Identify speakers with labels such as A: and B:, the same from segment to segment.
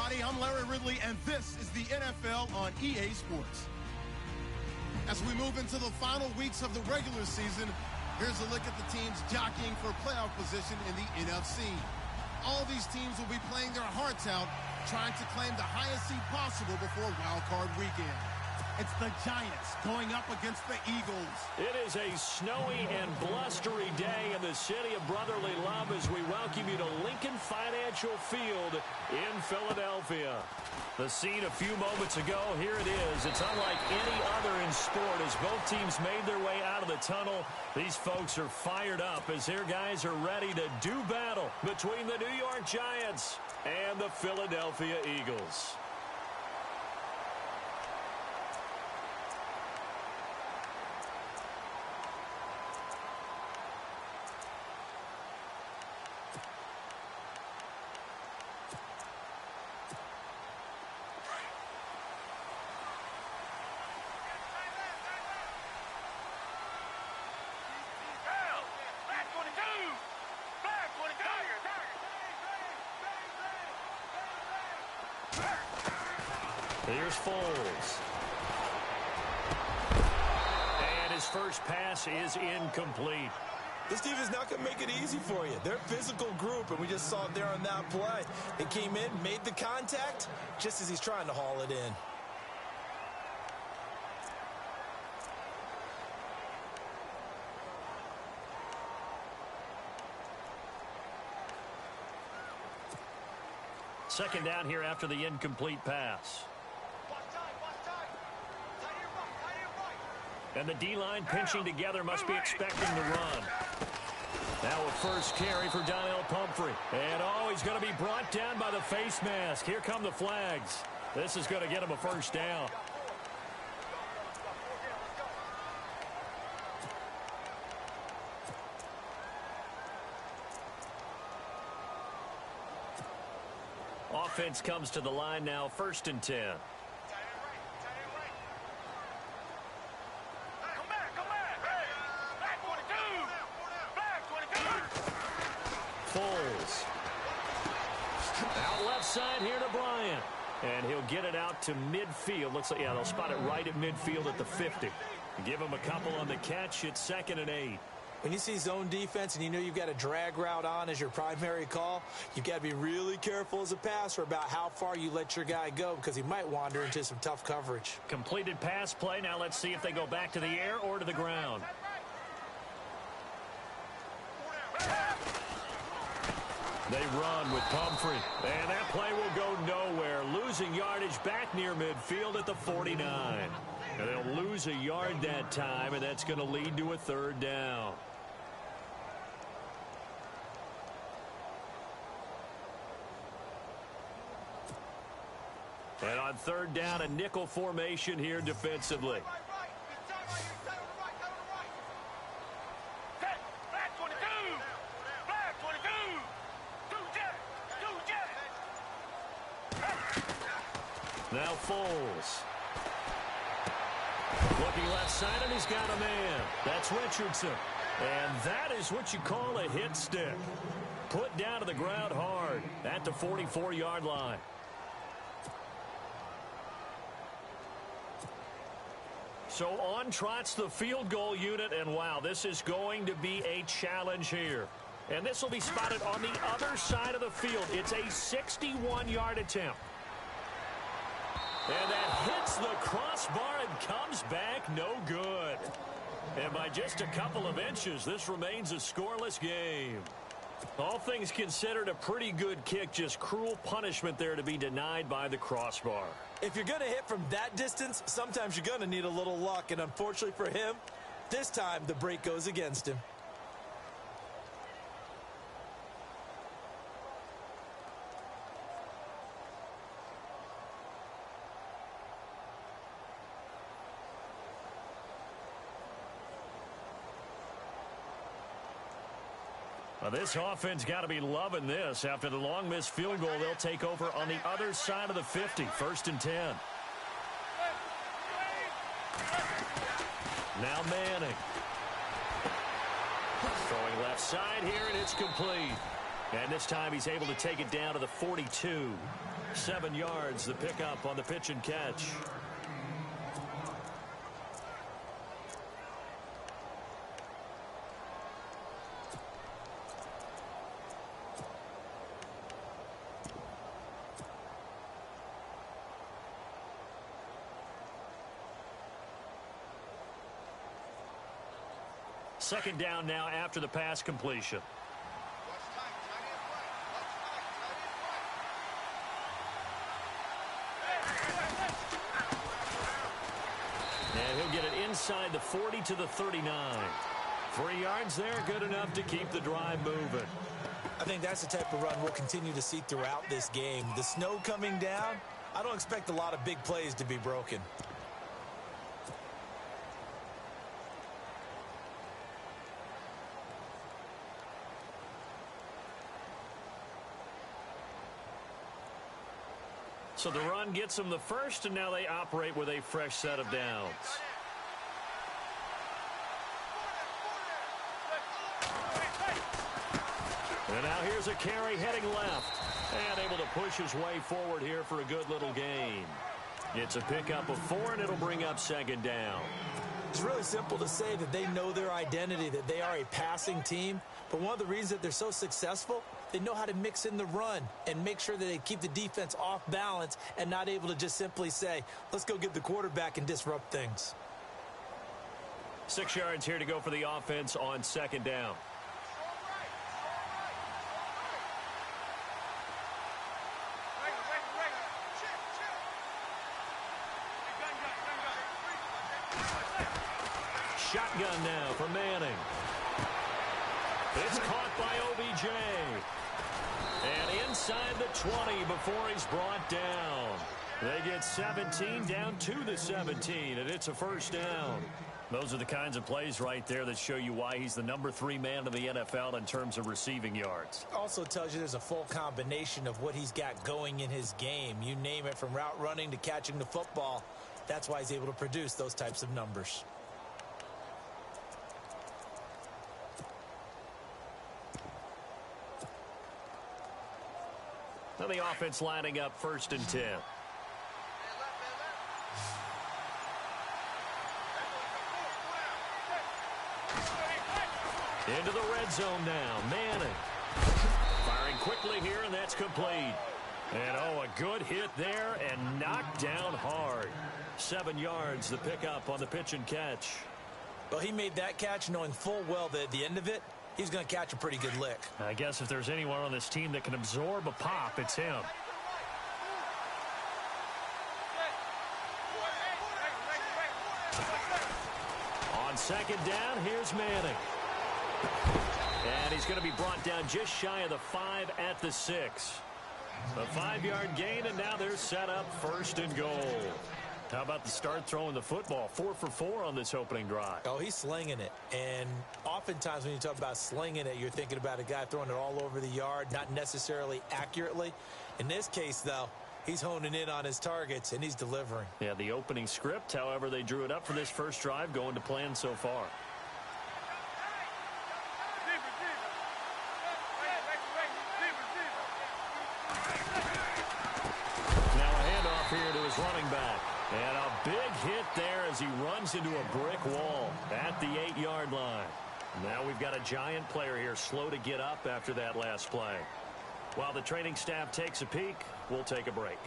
A: everybody. I'm Larry Ridley, and this is the NFL on EA Sports. As we move into the final weeks of the regular season, here's a look at the teams jockeying for playoff position in the NFC. All these teams will be playing their hearts out, trying to claim the highest seed possible before Wild Card Weekend. It's the Giants going up against the Eagles.
B: It is a snowy and blustery day in the city of brotherly love as we welcome you to Lincoln Financial Field in Philadelphia. The scene a few moments ago, here it is. It's unlike any other in sport as both teams made their way out of the tunnel. These folks are fired up as their guys are ready to do battle between the New York Giants and the Philadelphia Eagles. Here's Foles. And his first pass is incomplete.
C: This team is not going to make it easy for you. They're a physical group, and we just saw it there on that play. They came in, made the contact, just as he's trying to haul it in.
B: Second down here after the incomplete pass. And the D-line pinching together must be expecting to run. Now a first carry for Donnell Pumphrey. And he's going to be brought down by the face mask. Here come the flags. This is going to get him a first down. Offense comes to the line now, 1st and 10. Foles. Out left side here to Bryant. And he'll get it out to midfield. Looks like, yeah, they'll spot it right at midfield at the 50. Give him a couple on the catch. It's 2nd and 8.
C: When you see zone defense and you know you've got a drag route on as your primary call, you've got to be really careful as a passer about how far you let your guy go because he might wander into some tough coverage.
B: Completed pass play. Now let's see if they go back to the air or to the ground. They run with Pumphrey. And that play will go nowhere. Losing yardage back near midfield at the 49. And they'll lose a yard that time, and that's going to lead to a 3rd down. And on 3rd down, a nickel formation here defensively. Now Foles. Looking left side, and he's got a man. That's Richardson. And that is what you call a hit stick. Put down to the ground hard at the 44-yard line. So on trots the field goal unit, and wow, this is going to be a challenge here. And this will be spotted on the other side of the field. It's a 61-yard attempt. And that hits the crossbar and comes back no good. And by just a couple of inches, this remains a scoreless game. All things considered, a pretty good kick, just cruel punishment there to be denied by the crossbar.
C: If you're going to hit from that distance, sometimes you're going to need a little luck. And unfortunately for him, this time the break goes against him.
B: Well, this offense got to be loving this. After the long missed field goal, they'll take over on the other side of the 50, 1st and 10. Now Manning. Throwing left side here, and it's complete. And this time he's able to take it down to the 42. 7 yards, the pickup on the pitch and catch. Second down now after the pass completion. And he'll get it inside the 40 to the 39. 3 yards there, good enough to keep the drive moving.
C: I think that's the type of run we'll continue to see throughout this game. The snow coming down, I don't expect a lot of big plays to be broken.
B: So the run gets them the first, and now they operate with a fresh set of downs. And now here's a carry heading left. And able to push his way forward here for a good little gain. It's a pickup of 4, and it'll bring up second down.
C: It's really simple to say that they know their identity, that they are a passing team. But one of the reasons that they're so successful, they know how to mix in the run and make sure that they keep the defense off balance and not able to just simply say, let's go get the quarterback and disrupt things.
B: 6 yards here to go for the offense on second down. Shotgun now for Manning. It's caught by OBJ. And inside the 20 before he's brought down. They get 17 down to the 17, and it's a first down. Those are the kinds of plays right there that show you why he's the number 3 man in the NFL in terms of receiving yards.
C: Also tells you there's a full combination of what he's got going in his game. You name it, from route running to catching the football. That's why he's able to produce those types of numbers.
B: Now the offense lining up 1st and 10. Into the red zone now. Manning firing quickly here, and that's complete. And a good hit there and knocked down hard. 7 yards, the pickup on the pitch and catch.
C: Well, he made that catch knowing full well that at the end of it, he's going to catch a pretty good lick.
B: I guess if there's anyone on this team that can absorb a pop, it's him. On second down, here's Manning. And he's going to be brought down just shy of the 5 at the 6. A 5-yard gain, and now they're set up 1st and goal. How about the start throwing the football? 4 for 4 on this opening drive.
C: Oh, he's slinging it. And oftentimes when you talk about slinging it, you're thinking about a guy throwing it all over the yard, not necessarily accurately. In this case, though, he's honing in on his targets, and he's delivering.
B: Yeah, the opening script, however, they drew it up for this first drive, going to plan so far. Now a handoff here to his running back. And a big hit there as he runs into a brick wall at the 8-yard line. Now we've got a giant player here slow to get up after that last play. While the training staff takes a peek, we'll take a break.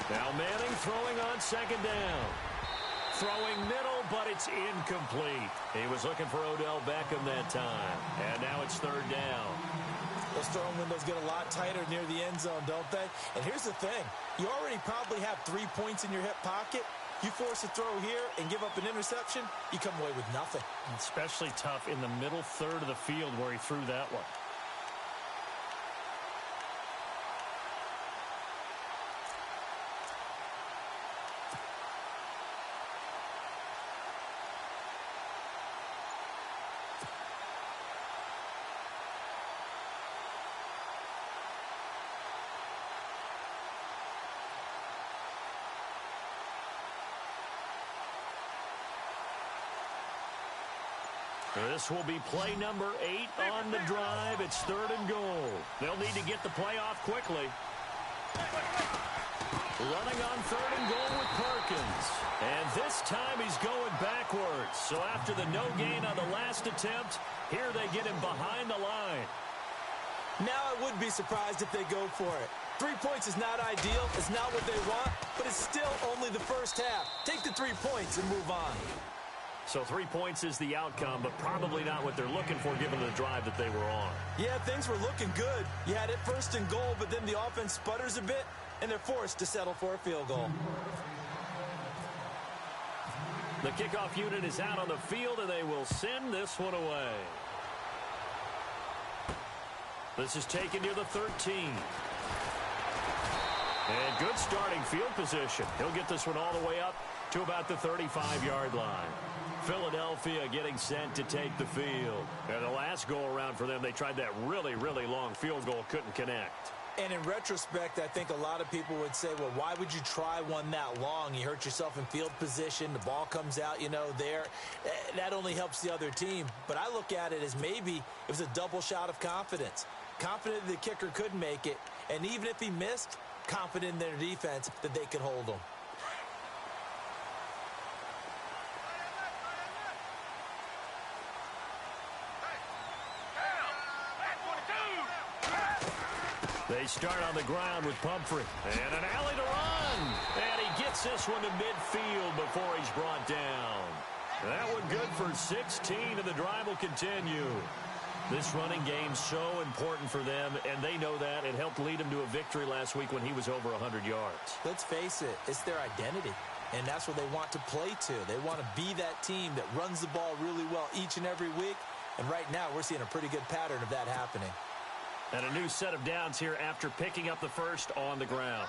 B: Now Manning throwing on second down. Throwing middle, but it's incomplete. He was looking for Odell Beckham that time. And now it's 3rd down.
C: Those throwing windows get a lot tighter near the end zone, don't they? And here's the thing. You already probably have 3 points in your hip pocket. You force a throw here and give up an interception, you come away with nothing.
B: Especially tough in the middle third of the field where he threw that one. This will be play number 8 on the drive. It's 3rd and goal. They'll need to get the play off quickly. Running on 3rd and goal with Perkins. And this time he's going backwards. So after the no gain on the last attempt, here they get him behind the line.
C: Now I would be surprised if they go for it. 3 points is not ideal. It's not what they want, but it's still only the first half. Take the 3 points and move on.
B: So 3 points is the outcome, but probably not what they're looking for given the drive that they were on.
C: Yeah, things were looking good. You had it 1st and goal, but then the offense sputters a bit, and they're forced to settle for a field goal.
B: The kickoff unit is out on the field, and they will send this one away. This is taken near the 13. And good starting field position. He'll get this one all the way up to about the 35-yard line. Philadelphia getting sent to take the field. And the last go-around for them, they tried that really, really long field goal, couldn't connect.
C: And in retrospect, I think a lot of people would say, well, why would you try one that long? You hurt yourself in field position. The ball comes out, there. That only helps the other team. But I look at it as maybe it was a double shot of confidence. Confident the kicker could make it. And even if he missed, confident in their defense that they could hold him.
B: They start on the ground with Pumphrey. And an alley to run. And he gets this one to midfield before he's brought down. That one good for 16, and the drive will continue. This running game's so important for them, and they know that. It helped lead them to a victory last week when he was over 100 yards.
C: Let's face it, it's their identity, and that's what they want to play to. They want to be that team that runs the ball really well each and every week, and right now we're seeing a pretty good pattern of that happening.
B: And a new set of downs here after picking up the first on the ground.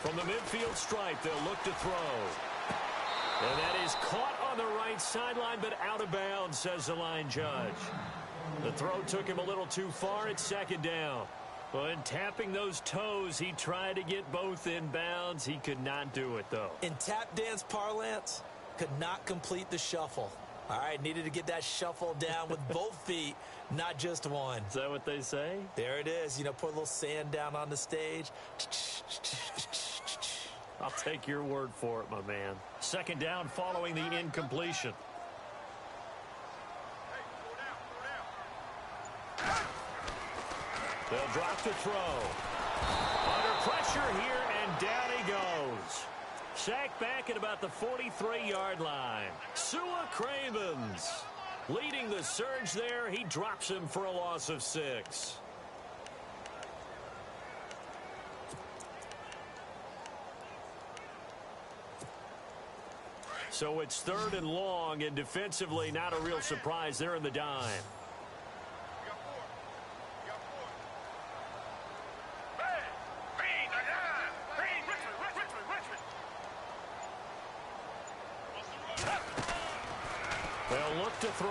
B: From the midfield stripe, they'll look to throw. And that is caught on the right sideline, but out of bounds, says the line judge. The throw took him a little too far at 2nd down. Well, in tapping those toes, he tried to get both in bounds. He could not do it, though.
C: In tap dance parlance, could not complete the shuffle. All right, needed to get that shuffle down with both feet, not just one.
B: Is that what they say?
C: There it is. Put a little sand down on the stage.
B: I'll take your word for it, my man. 2nd down following the incompletion. They'll drop the throw. Under pressure here, and down he goes. Sacked back at about the 43-yard line. Sua Cravens leading the surge there. He drops him for a loss of 6. So it's 3rd and long, and defensively not a real surprise. They're in the dime. They'll look to throw.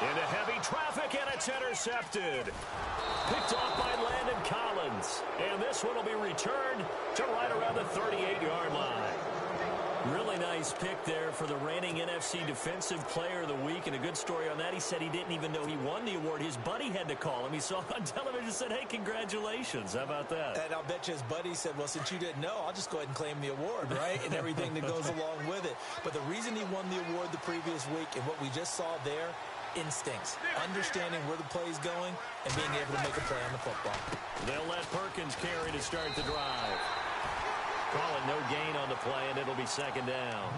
B: Into heavy traffic, and it's intercepted. Picked off by Landon Collins. And this one will be returned to right around the 38-yard line. Really nice pick there for the reigning NFC Defensive Player of the Week. And a good story on that. He said he didn't even know he won the award. His buddy had to call him. He saw it on television and said, hey, congratulations. How about that?
C: And I'll bet you his buddy said, well, since you didn't know, I'll just go ahead and claim the award, right? And everything that goes along with it. But the reason he won the award the previous week and what we just saw there, instincts, understanding where the play is going and being able to make a play on the football.
B: They'll let Perkins carry to start the drive. Call it no gain on the play, and it'll be second down.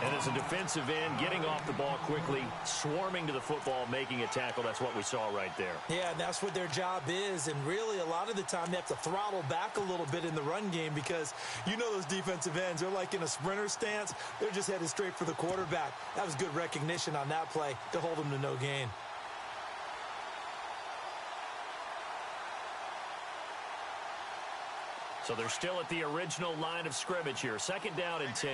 B: And as a defensive end, getting off the ball quickly, swarming to the football, making a tackle, that's what we saw right there.
C: Yeah, and that's what their job is. And really, a lot of the time, they have to throttle back a little bit in the run game because you know those defensive ends, they're like in a sprinter stance. They're just headed straight for the quarterback. That was good recognition on that play to hold them to no gain.
B: So they're still at the original line of scrimmage here. Second down and 10.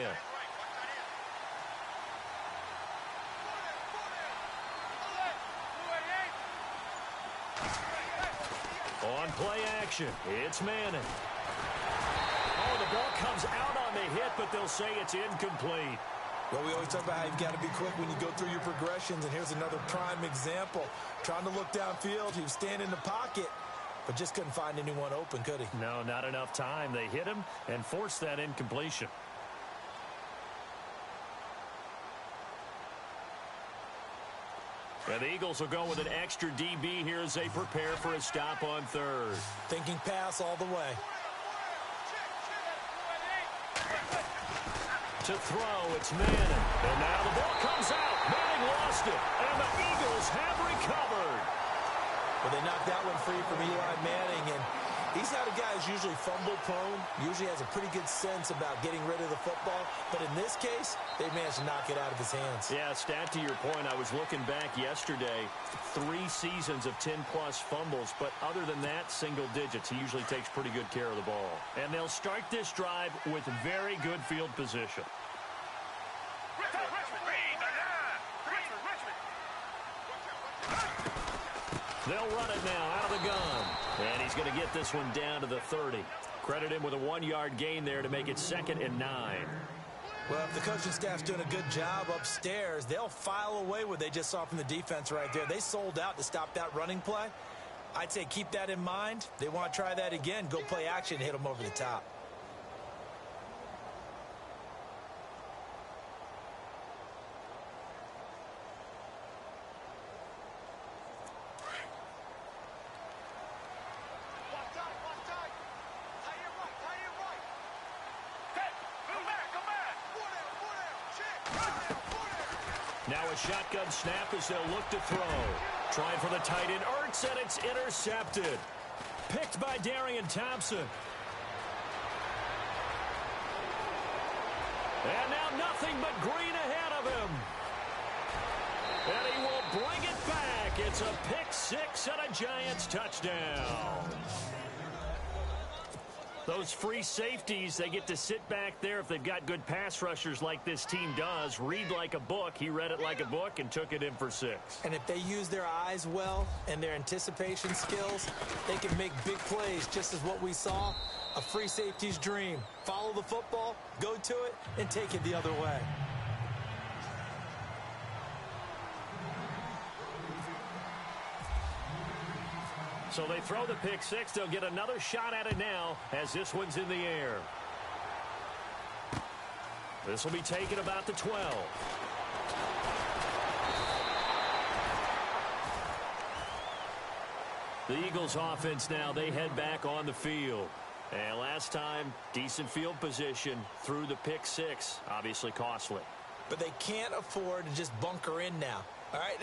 B: On play action, it's Manning. Oh, the ball comes out on the hit, but they'll say it's incomplete.
C: Well, we always talk about how you've got to be quick when you go through your progressions, and here's another prime example. Trying to look downfield, he was standing in the pocket, but just couldn't find anyone open, could he?
B: No, not enough time. They hit him and forced that incompletion. And the Eagles will go with an extra DB here as they prepare for a stop on third.
C: Thinking pass all the way.
B: To throw, it's Manning. And now the ball comes out. Manning lost it. And the Eagles have recovered.
C: Well, they knocked that one free from Eli Manning, and he's not a guy who's usually fumble-prone, usually has a pretty good sense about getting rid of the football, but in this case, they managed to knock it out of his hands.
B: Yeah, stat to your point, I was looking back yesterday, 3 seasons of 10-plus fumbles, but other than that, single digits. He usually takes pretty good care of the ball. And they'll start this drive with very good field position. They'll run it now out of the gun. And he's going to get this one down to the 30. Credit him with a 1-yard gain there to make it 2nd and 9.
C: Well, if the coaching staff's doing a good job upstairs, they'll file away what they just saw from the defense right there. They sold out to stop that running play. I'd say keep that in mind. They want to try that again. Go play action and hit them over the top.
B: Now a shotgun snap as they'll look to throw. Trying for the tight end, Ertz, and it's intercepted. Picked by Darian Thompson. And now nothing but green ahead of him. And he will bring it back. It's a pick six and a Giants touchdown. Those free safeties, they get to sit back there if they've got good pass rushers like this team does. Read like a book. He read it like a book and took it in for 6.
C: And if they use their eyes well and their anticipation skills, they can make big plays, just as what we saw, a free safety's dream. Follow the football, go to it, and take it the other way.
B: So they throw the pick six. They'll get another shot at it now as this one's in the air. This will be taken about the 12. The Eagles offense now, they head back on the field. And last time, decent field position through the pick six. Obviously costly.
C: But they can't afford to just bunker in now. All right,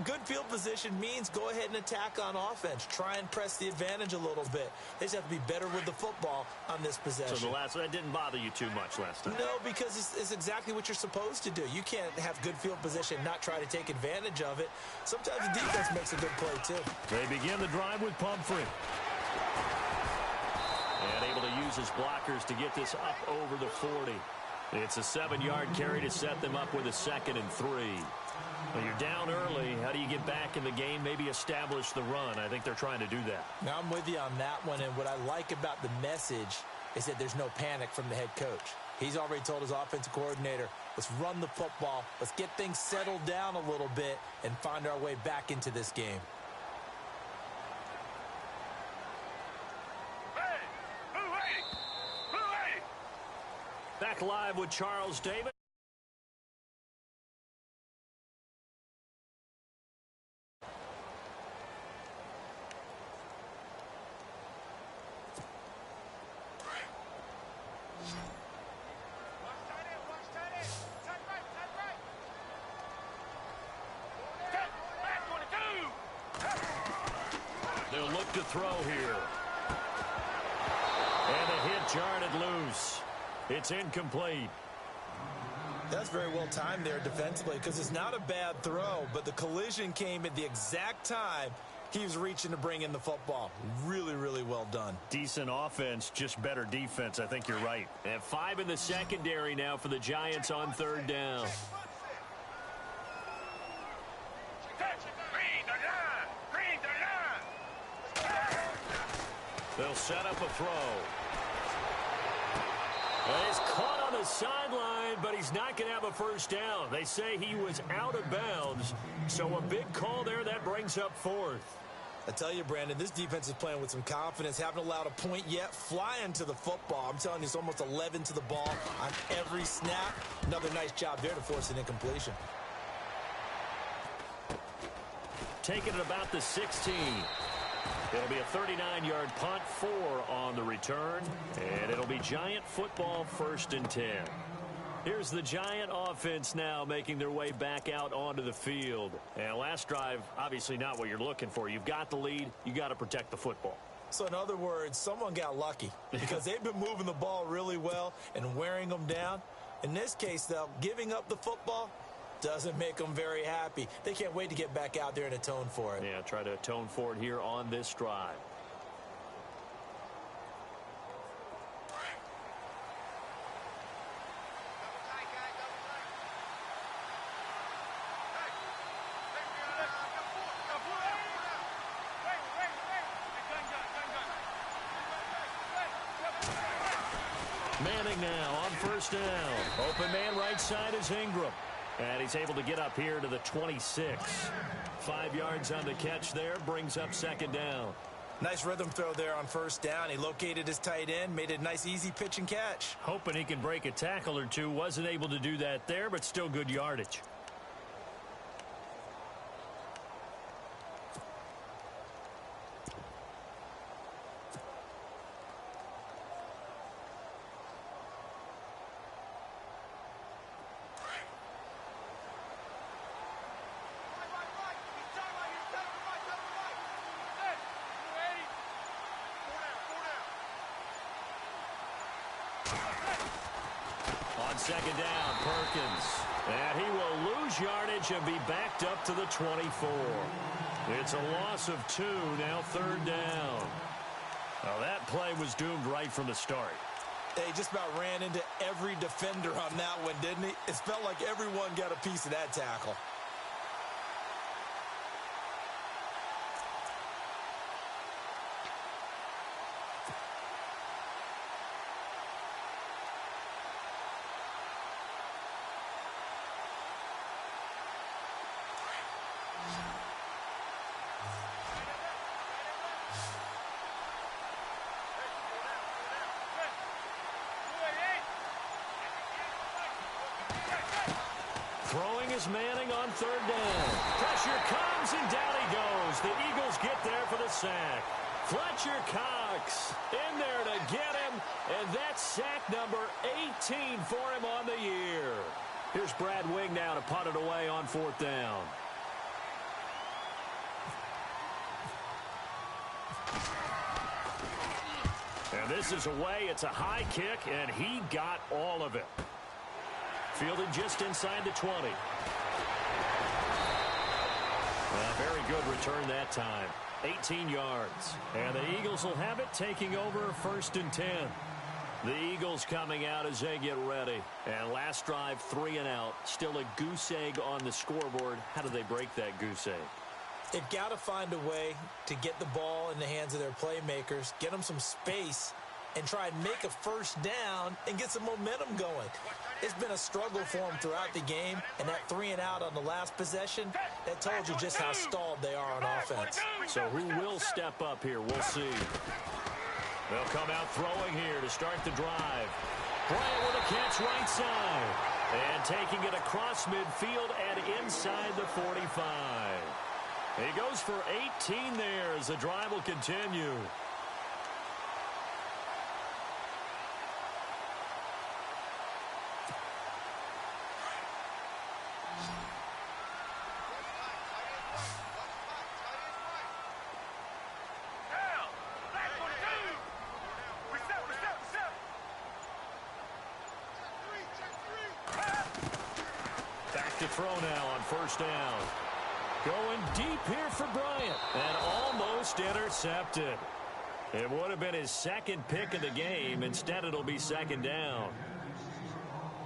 C: good field position means go ahead and attack on offense. Try and press the advantage a little bit. They just have to be better with the football on this possession.
B: So that didn't bother you too much last time?
C: No, because it's exactly what you're supposed to do. You can't have good field position and not try to take advantage of it. Sometimes the defense makes a good play, too.
B: They begin the drive with Pumphrey. And able to use his blockers to get this up over the 40. It's a 7-yard carry to set them up with a 2nd and 3. Well, you're down early. How do you get back in the game, maybe establish the run? I think they're trying to do that.
C: Now, I'm with you on that one, and what I like about the message is that there's no panic from the head coach. He's already told his offensive coordinator, let's run the football, let's get things settled down a little bit and find our way back into this game.
B: Back live with Charles Davis. to throw here. And the hit jarred it loose. It's incomplete.
C: That's very well timed there defensively because it's not a bad throw, but the collision came at the exact time he was reaching to bring in the football. Really, really well done.
B: Decent offense, just better defense. I think you're right. And 5 in the secondary now for the Giants on third down. They'll set up a throw. He's caught on the sideline, but he's not going to have a first down. They say he was out of bounds, so a big call there that brings up fourth.
C: I tell you, Brandon, this defense is playing with some confidence. Haven't allowed a point yet. Flying to the football. I'm telling you, it's almost 11 to the ball on every snap. Another nice job there to force an incompletion.
B: Taking it about the 16. It'll be a 39-yard punt, 4 on the return, and it'll be Giant football 1st and 10. Here's the Giant offense now making their way back out onto the field. And last drive, obviously not what you're looking for. You've got the lead. You got to protect the football.
C: So in other words, someone got lucky because they've been moving the ball really well and wearing them down. In this case, though, giving up the football doesn't make them very happy. They can't wait to get back out there and atone for it.
B: Yeah, try to atone for it here on this drive. Manning now on first down. Open man right side is Ingram. And he's able to get up here to the 26. 5 yards on the catch there, brings up second down.
C: Nice rhythm throw there on first down. He located his tight end, made it a nice easy pitch and catch.
B: Hoping he can break a tackle or two. Wasn't able to do that there, but still good yardage. Second down, Perkins. And he will lose yardage and be backed up to the 24. It's a loss of 2, now third down. Well, that play was doomed right from the start.
C: He just about ran into every defender on that one, didn't he? It felt like everyone got a piece of that tackle.
B: Throwing is Manning on third down. Pressure comes, and down he goes. The Eagles get there for the sack. Fletcher Cox in there to get him, and that's sack number 18 for him on the year. Here's Brad Wing now to punt it away on fourth down. And this is away. It's a high kick, and he got all of it. Fielded just inside the 20. Very good return that time. 18 yards. And the Eagles will have it, taking over 1st and 10. The Eagles coming out as they get ready. And last drive, 3 and out. Still a goose egg on the scoreboard. How do they break that goose egg?
C: They've got to find a way to get the ball in the hands of their playmakers, get them some space, and try and make a first down and get some momentum going. It's been a struggle for them throughout the game, and that 3 and out on the last possession, that told you just how stalled they are on offense.
B: So who will step up here? We'll see. They'll come out throwing here to start the drive. Bryant with a catch right side. And taking it across midfield and inside the 45. He goes for 18 there as the drive will continue. throw now on first down. Going deep here for Bryant, and almost intercepted. It would have been his second pick of the game. Instead, it'll be second down.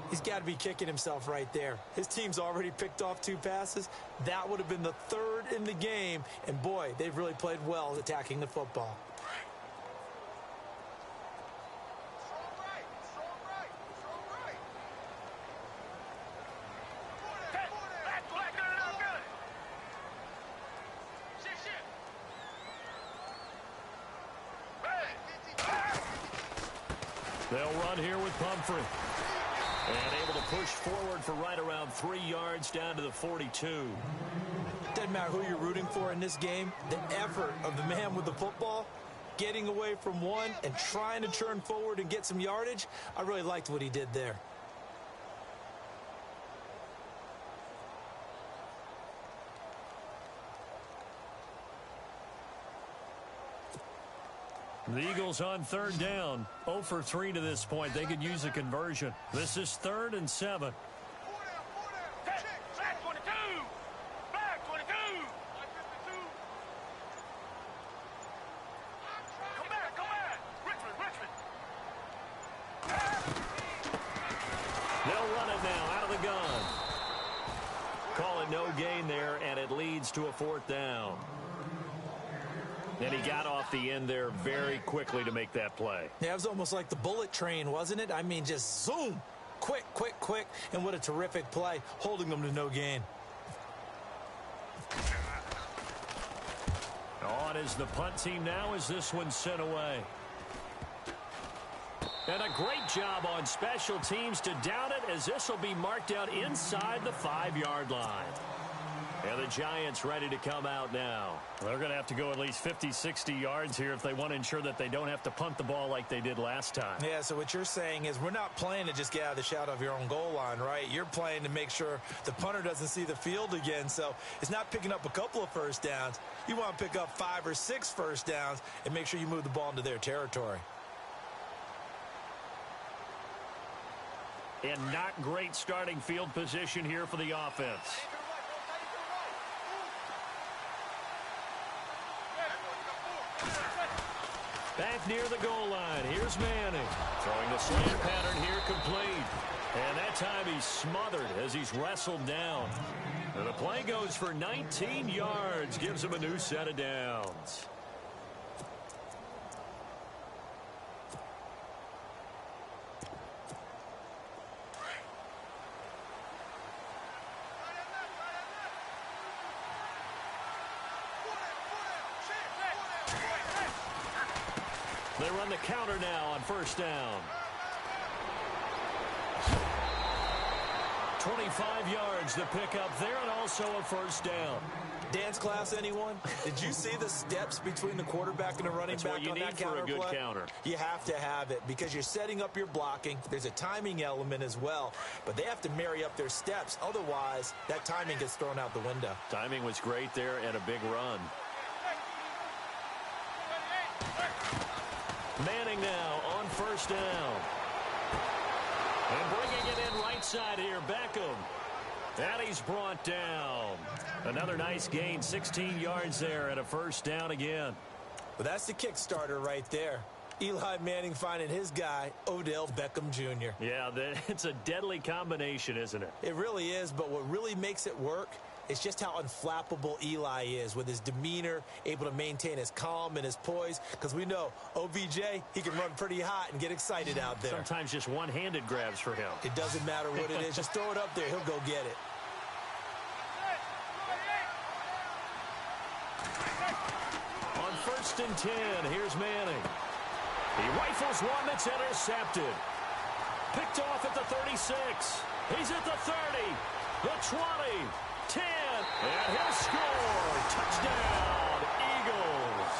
C: He's got to be kicking himself right there. His team's already picked off 2 passes. That would have been the 3rd in the game. And, boy, they've really played well attacking the football.
B: They'll run here with Pumphrey. And able to push forward for right around 3 yards down to the 42.
C: Doesn't matter who you're rooting for in this game. The effort of the man with the football, getting away from one and trying to turn forward and get some yardage, I really liked what he did there.
B: The Eagles on 3rd down. 0 for 3 to this point. They could use a conversion. This is 3rd and 7.
D: Back 22. Back 22. Come back. Richmond.
B: They'll run it now out of the gun. Call it no gain there, and it leads to a 4th down. And he got off the end there very quickly to make that play.
C: Yeah, it was almost like the bullet train, wasn't it? I mean, just zoom. Quick. And what a terrific play, holding them to no gain.
B: On is the punt team now as this one's sent away. And a great job on special teams to down it, as this will be marked out inside the 5-yard line. And the Giants ready to come out now. They're going to have to go at least 50, 60 yards here if they want to ensure that they don't have to punt the ball like they did last time.
C: Yeah, so what you're saying is we're not playing to just get out of the shadow of your own goal line, right? You're playing to make sure the punter doesn't see the field again. So it's not picking up a couple of first downs. You want to pick up 5 or 6 first downs and make sure you move the ball into their territory.
B: And not great starting field position here for the offense. Back near the goal line. Here's Manning. Throwing the slant pattern here complete. And that time he's smothered as he's wrestled down. And the play goes for 19 yards. Gives him a new set of downs. They run the counter now on first down. 25 yards to pick up there, and also a first down.
C: Dance class, anyone? Did you see the steps between the quarterback and the running back on that counter play? That's what you need for a good counter. You have to have it because you're setting up your blocking. There's a timing element as well, but they have to marry up their steps. Otherwise, that timing gets thrown out the window.
B: Timing was great there and a big run. Manning now on first down. And bringing it in right side here, Beckham. And he's brought down. Another nice gain, 16 yards there and a first down again.
C: Well, that's the kick starter right there. Eli Manning finding his guy, Odell Beckham Jr.
B: Yeah, it's a deadly combination, isn't it?
C: It really is, but what really makes it work is just how unflappable Eli is with his demeanor, able to maintain his calm and his poise, because we know OBJ, he can run pretty hot and get excited out there.
B: Sometimes just one-handed grabs for him.
C: It doesn't matter what it is. Just throw it up there. He'll go get it.
B: On first and 10, here's Manning. He rifles one that's intercepted. Picked off at the 36. He's at the 30, the 20. 10, and he'll score. Touchdown, Eagles.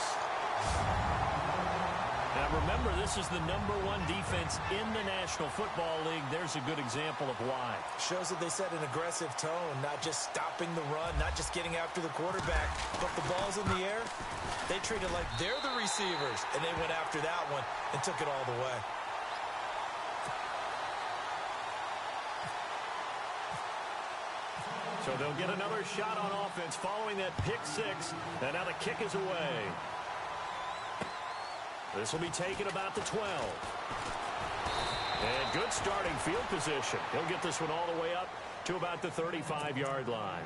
B: Now remember, this is the #1 defense in the National Football League. There's a good example of why.
C: Shows that they set an aggressive tone, not just stopping the run, not just getting after the quarterback, but the ball's in the air. They treat it like they're the receivers, and they went after that one and took it all the way.
B: So they'll get another shot on offense following that pick six. And now the kick is away. This will be taken about the 12. And good starting field position. He'll get this one all the way up to about the 35-yard line.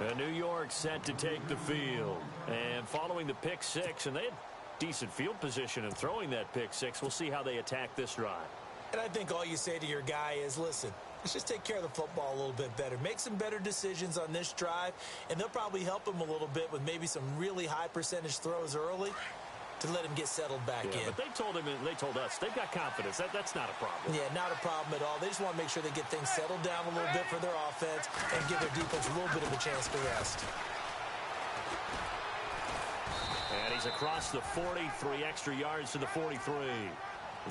B: And New York set to take the field. And following the pick six, and they had decent field position in throwing that pick six. We'll see how they attack this drive.
C: And I think all you say to your guy is, listen, let's just take care of the football a little bit better. Make some better decisions on this drive, and they'll probably help him a little bit with maybe some really high percentage throws early to let him get settled back in.
B: But they told him, and they told us, they've got confidence. That's not a problem.
C: Yeah, not a problem at all. They just want to make sure they get things settled down a little bit for their offense and give their defense a little bit of a chance to rest.
B: And he's across the 40, 3 extra yards to the 43.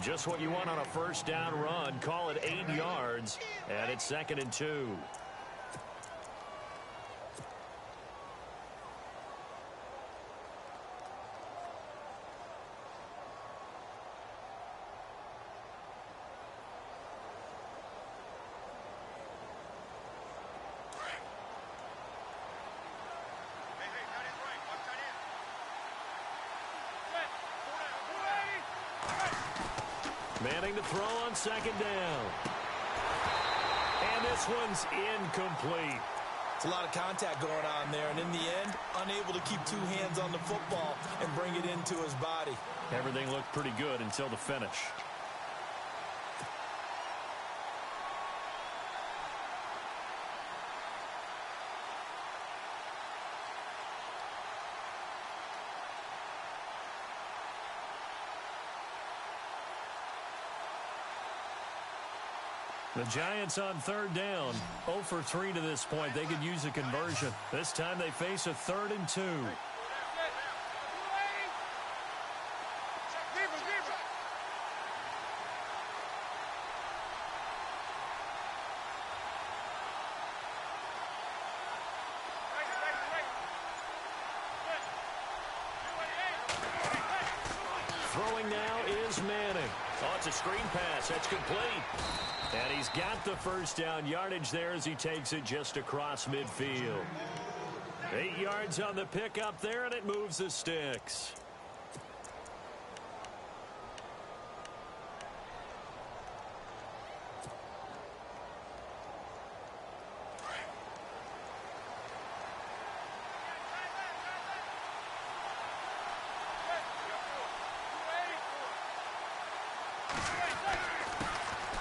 B: Just what you want on a first down run. Call it 8 yards, and it's 2nd and 2. Manning to throw on 2nd down. And this one's incomplete.
C: It's a lot of contact going on there, and in the end, unable to keep 2 hands on the football and bring it into his body.
B: Everything looked pretty good until the finish. The Giants on 3rd down, 0 for 3 to this point. They could use a conversion. This time they face a 3rd and 2. Throwing now is Manning. Oh, it's a screen pass. That's complete. And he's got the first down yardage there as he takes it just across midfield. 8 yards on the pickup there, and it moves the sticks.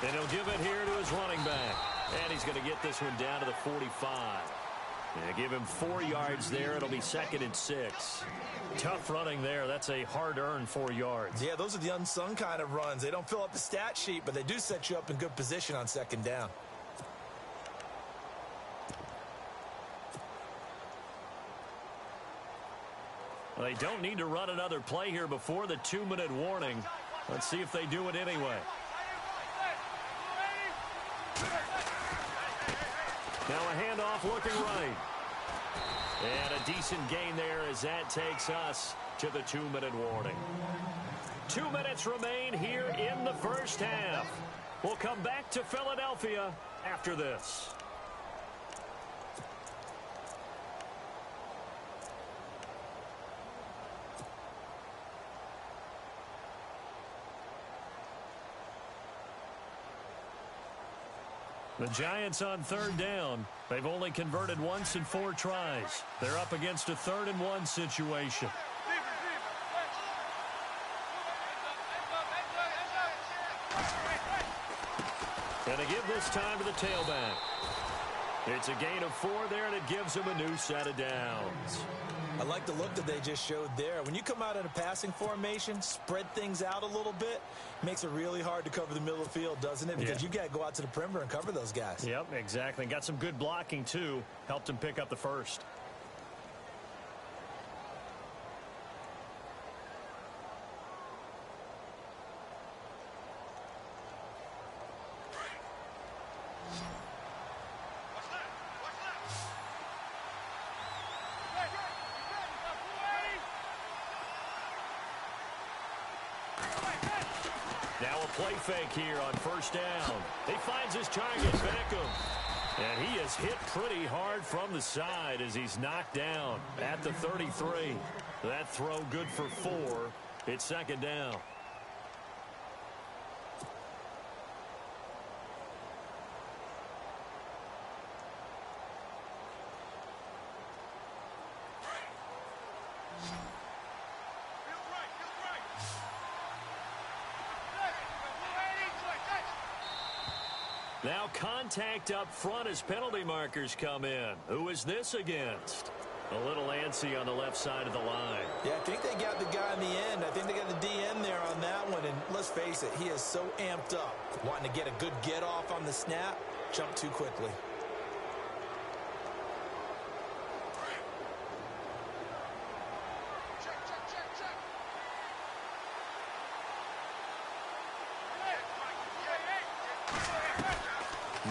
B: And he'll give it here to his running back. And he's going to get this one down to the 45. And give him 4 yards there. It'll be 2nd and 6. Tough running there. That's a hard-earned 4 yards.
C: Yeah, those are the unsung kind of runs. They don't fill up the stat sheet, but they do set you up in good position on 2nd down.
B: Well, they don't need to run another play here before the 2-minute warning. Let's see if they do it anyway. Now a handoff looking right. And a decent gain there as that takes us to the 2-minute warning. 2 minutes remain here in the first half. We'll come back to Philadelphia after this. The Giants on 3rd down. They've only converted once in 4 tries. They're up against a 3rd and 1 situation. And they give this time to the tailback. It's a gain of 4 there, and it gives them a new set of downs.
C: I like the look that they just showed there. When you come out in a passing formation, spread things out a little bit, makes it really hard to cover the middle of the field, doesn't it? Because you got to go out to the perimeter and cover those guys.
B: Yep, exactly. Got some good blocking, too. Helped him pick up the first. Now a play fake here on 1st down. He finds his target, Beckham. And he is hit pretty hard from the side as he's knocked down at the 33. That throw good for 4. It's second down. Now contact up front as penalty markers come in. Who is this against? A little antsy on the left side of the line.
C: Yeah, I think they got the guy in the end. I think they got the DN there on that one. And let's face it, he is so amped up. Wanting to get a good get off on the snap. Jump too quickly.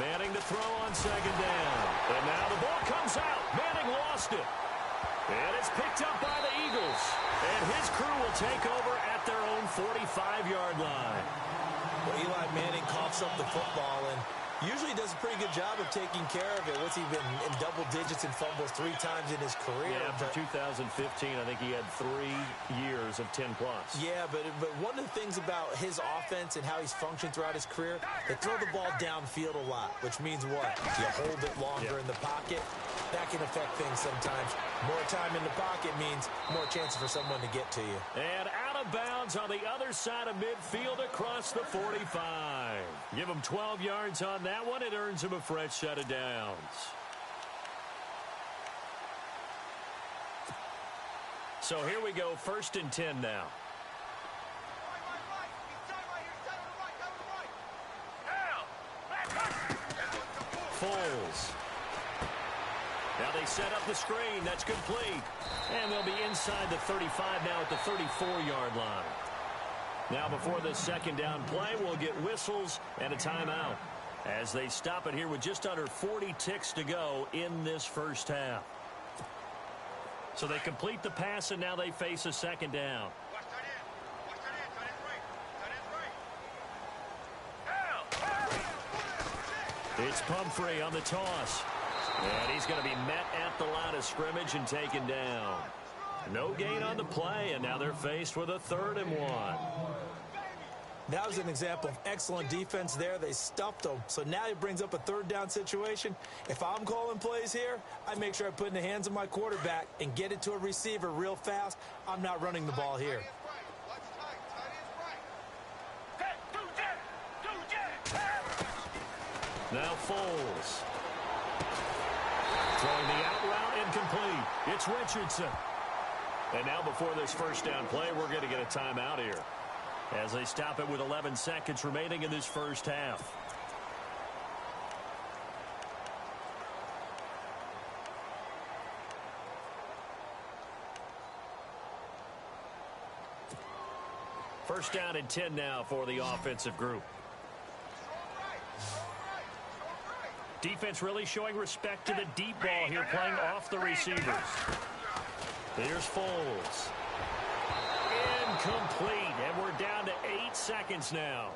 B: Manning to throw on second down. And now the ball comes out. Manning lost it. And it's picked up by the Eagles. And his crew will take over at their own 45-yard line.
C: Well, Eli Manning coughs up the football and usually does a pretty good job of taking care of it. What's he been in double digits in fumbles 3 times in his career?
B: Yeah, for 2015, I think he had 3 years of 10+.
C: Yeah, but one of the things about his offense and how he's functioned throughout his career, they throw the ball downfield a lot, which means what? You hold it longer in the pocket. That can affect things sometimes. More time in the pocket means more chances for someone to get to you.
B: And out of bounds on the other side of midfield across the 45. Give him 12 yards on that one. It earns him a fresh set of downs. So here we go, 1st and 10 now. Foles. Now they set up the screen. That's complete. And they'll be inside the 35 now at the 34-yard line. Now before the second down play, we'll get whistles and a timeout as they stop it here with just under 40 ticks to go in this first half. So they complete the pass, and now they face a second down. It's Pumphrey on the toss. And he's going to be met at the line of scrimmage and taken down. No gain on the play, and now they're faced with a 3rd and 1.
C: That was an example of excellent defense there. They stuffed them. So now it brings up a 3rd down situation. If I'm calling plays here, I make sure I put it in the hands of my quarterback and get it to a receiver real fast. I'm not running the ball here.
B: Now Foles. Throwing the out route incomplete. It's Richardson. And now before this first down play, we're going to get a timeout here as they stop it with 11 seconds remaining in this first half. First down and 10 now for the offensive group. Defense really showing respect to the deep ball here, playing off the receivers. Here's Foles. Incomplete, and we're down to 8 seconds now.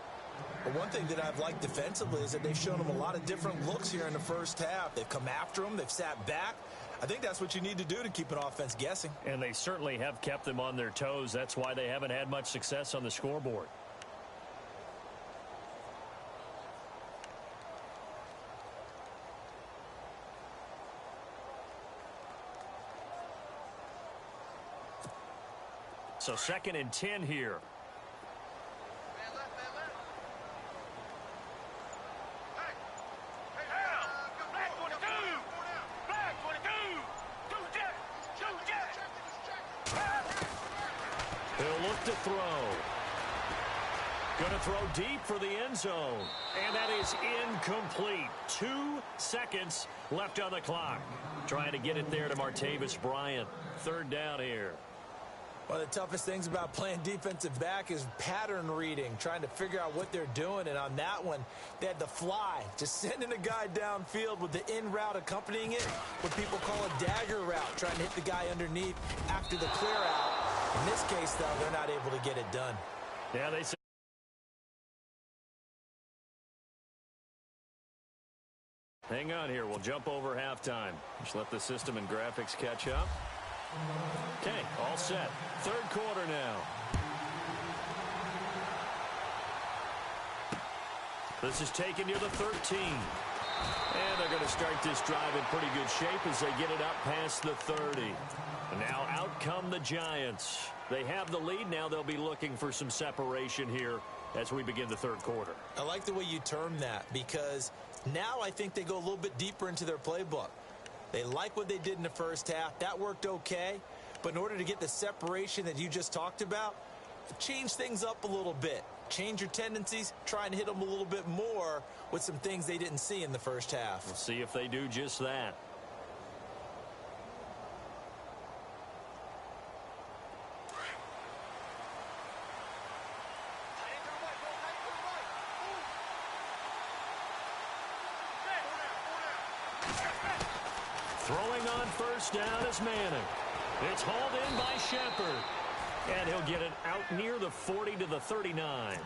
C: Well, one thing that I've liked defensively is that they've shown them a lot of different looks here in the first half. They've come after them. They've sat back. I think that's what you need to do to keep an offense guessing.
B: And they certainly have kept them on their toes. That's why they haven't had much success on the scoreboard. So 2nd and 10 here. He'll look to throw. Going to throw deep for the end zone. And that is incomplete. 2 seconds left on the clock. Trying to get it there to Martavis Bryant. 3rd down here.
C: One of the toughest things about playing defensive back is pattern reading, trying to figure out what they're doing. And on that one, they had the fly, just sending a guy downfield with the in route accompanying it, what people call a dagger route, trying to hit the guy underneath after the clear out. In this case, though, they're not able to get it done.
B: Yeah, they say Hang on here. We'll jump over halftime. Just let the system and graphics catch up. Okay, all set. Third quarter now. This is taken near the 13. And they're going to start this drive in pretty good shape as they get it up past the 30. And now out come the Giants. They have the lead. Now they'll be looking for some separation here as we begin the third quarter.
C: I like the way you term that, because now I think they go a little bit deeper into their playbook. They like what they did in the first half. That worked okay. But in order to get the separation that you just talked about, change things up a little bit. Change your tendencies. Try and hit them a little bit more with some things they didn't see in the first half.
B: We'll see if they do just that. Throwing on first down is Manning. It's hauled in by Shepard. And he'll get it out near the 40 to the 39.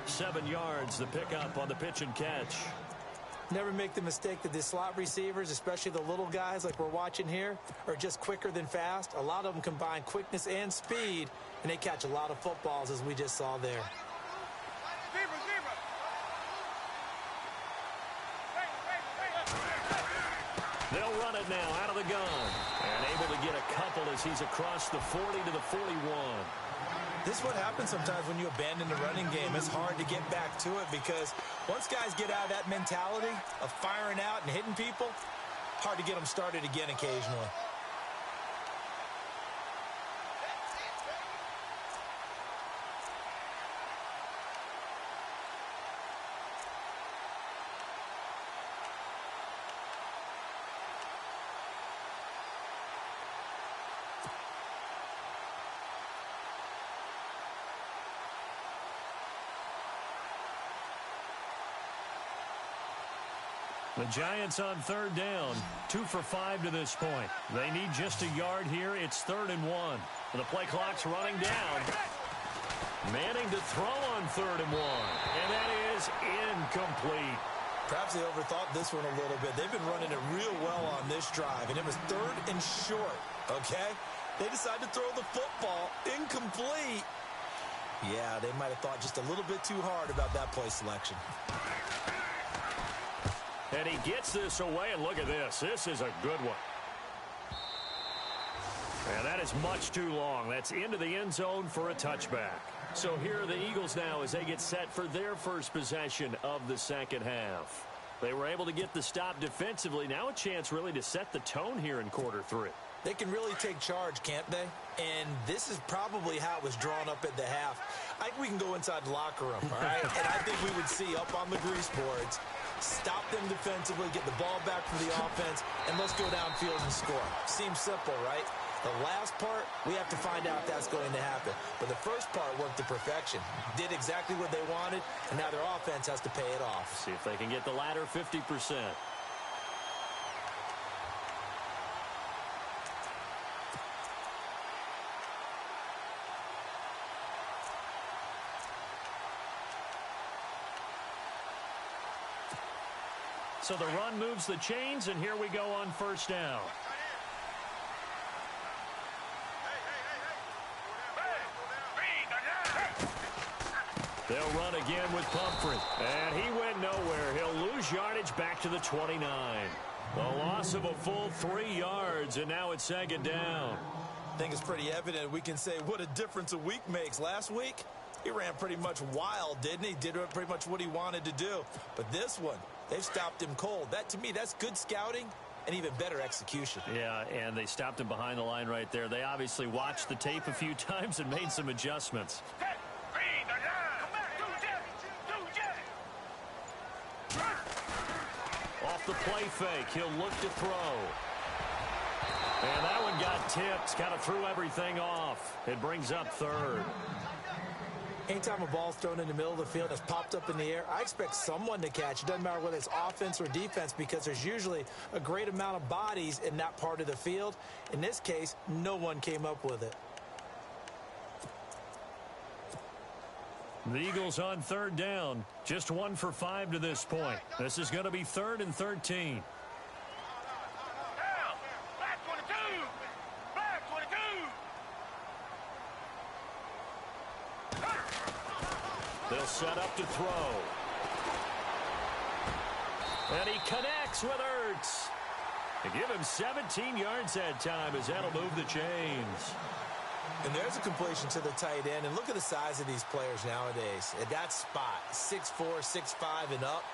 B: 7 yards the pickup on the pitch and catch.
C: Never make the mistake that the slot receivers, especially the little guys like we're watching here, are just quicker than fast. A lot of them combine quickness and speed, and they catch a lot of footballs, as we just saw there.
B: They'll run it now out of the gun. And able to get a couple as he's across the 40 to the 41.
C: This is what happens sometimes when you abandon the running game. It's hard to get back to it because once guys get out of that mentality of firing out and hitting people, hard to get them started again occasionally.
B: The Giants on third down, 2 for 5 to this point. They need just a yard here. It's 3rd and 1. The play clock's running down. Manning to throw on 3rd and 1. And that is incomplete.
C: Perhaps they overthought this one a little bit. They've been running it real well on this drive, and it was 3rd and short, okay? They decided to throw the football incomplete. Yeah, they might have thought just a little bit too hard about that play selection.
B: And he gets this away, and look at this. This is a good one. And that is much too long. That's into the end zone for a touchback. So here are the Eagles now as they get set for their first possession of the second half. They were able to get the stop defensively. Now a chance really to set the tone here in quarter 3.
C: They can really take charge, can't they? And this is probably how it was drawn up at the half. I think we can go inside the locker room, all right? And I think we would see up on the grease boards, stop them defensively, get the ball back from the offense, and let's go downfield and score. Seems simple, right? The last part, we have to find out if that's going to happen. But the first part worked to perfection. Did exactly what they wanted, and now their offense has to pay it off.
B: See if they can get the latter 50%. So the run moves the chains, and here we go on first down. They'll run again with Pumphrey. And he went nowhere. He'll lose yardage back to the 29. The loss of a full 3 yards, and now it's 2nd down.
C: I think it's pretty evident. We can say what a difference a week makes. Last week, he ran pretty much wild, didn't he? Did pretty much what he wanted to do. But this one, they've stopped him cold. That, to me, that's good scouting and even better execution.
B: Yeah, and they stopped him behind the line right there. They obviously watched the tape a few times and made some adjustments. Off the play fake, he'll look to throw. And that one got tipped, kind of threw everything off. It brings up 3rd.
C: Anytime a ball's thrown in the middle of the field that's popped up in the air, I expect someone to catch. It doesn't matter whether it's offense or defense because there's usually a great amount of bodies in that part of the field. In this case, no one came up with it.
B: The Eagles on third down. Just 1 for 5 to this point. This is going to be 3rd and 13.
D: Down. Back 22. Back 22.
B: They'll set up to throw. And he connects with Ertz. They give him 17 yards that time as that'll move the chains.
C: And there's a completion to the tight end. And look at the size of these players nowadays. At that spot, 6'4", 6'5", and up.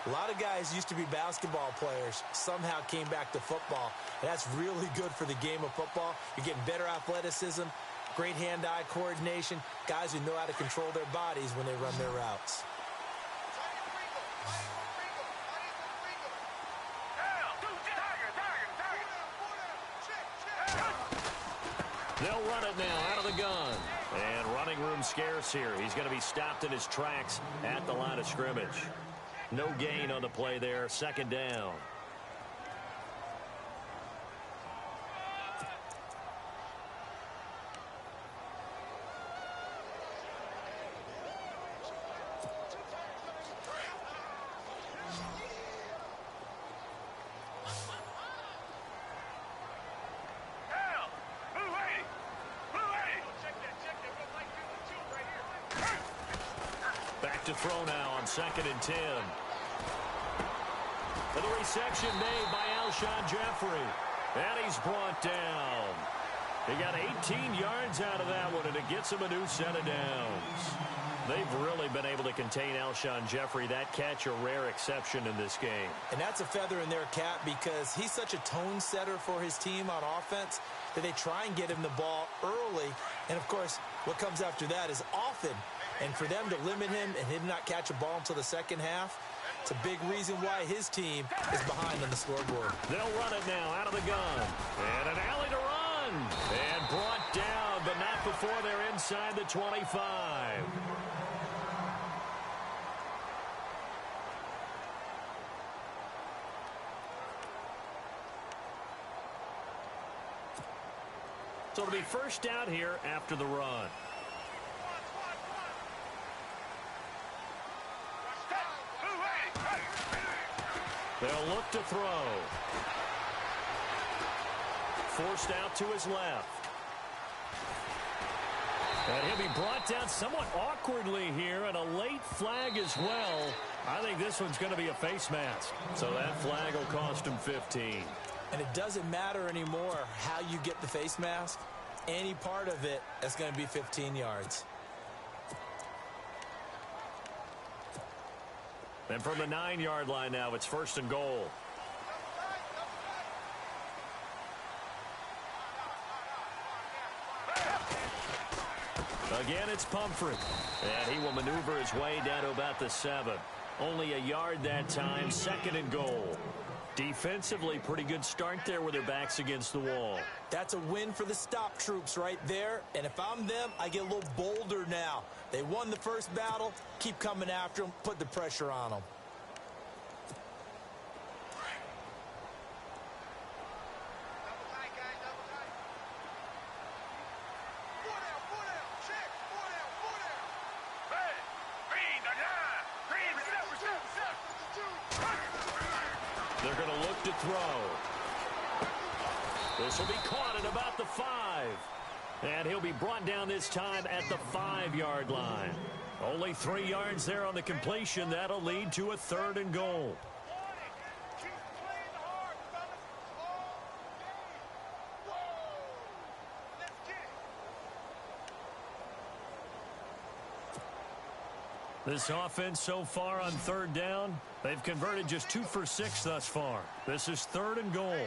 C: A lot of guys used to be basketball players, somehow came back to football. And that's really good for the game of football. You're getting better athleticism, great hand-eye coordination, guys who know how to control their bodies when they run their routes.
B: They'll run it now out of the gun. And running room scarce here. He's going to be stopped in his tracks at the line of scrimmage. No gain on the play there. 2nd down. To throw now on 2nd and 10. And the reception made by Alshon Jeffrey. And he's brought down. He got 18 yards out of that one, and it gets him a new set of downs. They've really been able to contain Alshon Jeffrey. That catch a rare exception in this game.
C: And that's a feather in their cap because he's such a tone setter for his team on offense that they try and get him the ball early. And, of course, what comes after that is often. And for them to limit him and him not catch a ball until the second half, it's a big reason why his team is behind on the scoreboard. They'll
B: run it now out of the gun. And an alley to run. And brought down, but not before they're inside the 25. So it'll be first down here after the run. They'll look to throw. Forced out to his left. And he'll be brought down somewhat awkwardly here, and a late flag as well. I think this one's going to be a face mask. So that flag will cost him 15.
C: And it doesn't matter anymore how you get the face mask. Any part of it, that's going to be 15 yards.
B: And from the 9-yard line now, it's 1st and goal. Again, it's Pumphrey. And he will maneuver his way down to about the 7. Only a yard that time, 2nd and goal. Defensively, pretty good start there with their backs against the wall.
C: That's a win for the stop troops right there. And if I'm them, I get a little bolder now. They won the first battle. Keep coming after them. Put the pressure on them.
B: They're going to look to throw. This will be caught at about the 5. And he'll be brought down this time at the 5-yard line. Only 3 yards there on the completion. That'll lead to a 3rd and goal. This offense so far on 3rd down, they've converted just 2 for 6 thus far. This is 3rd and goal.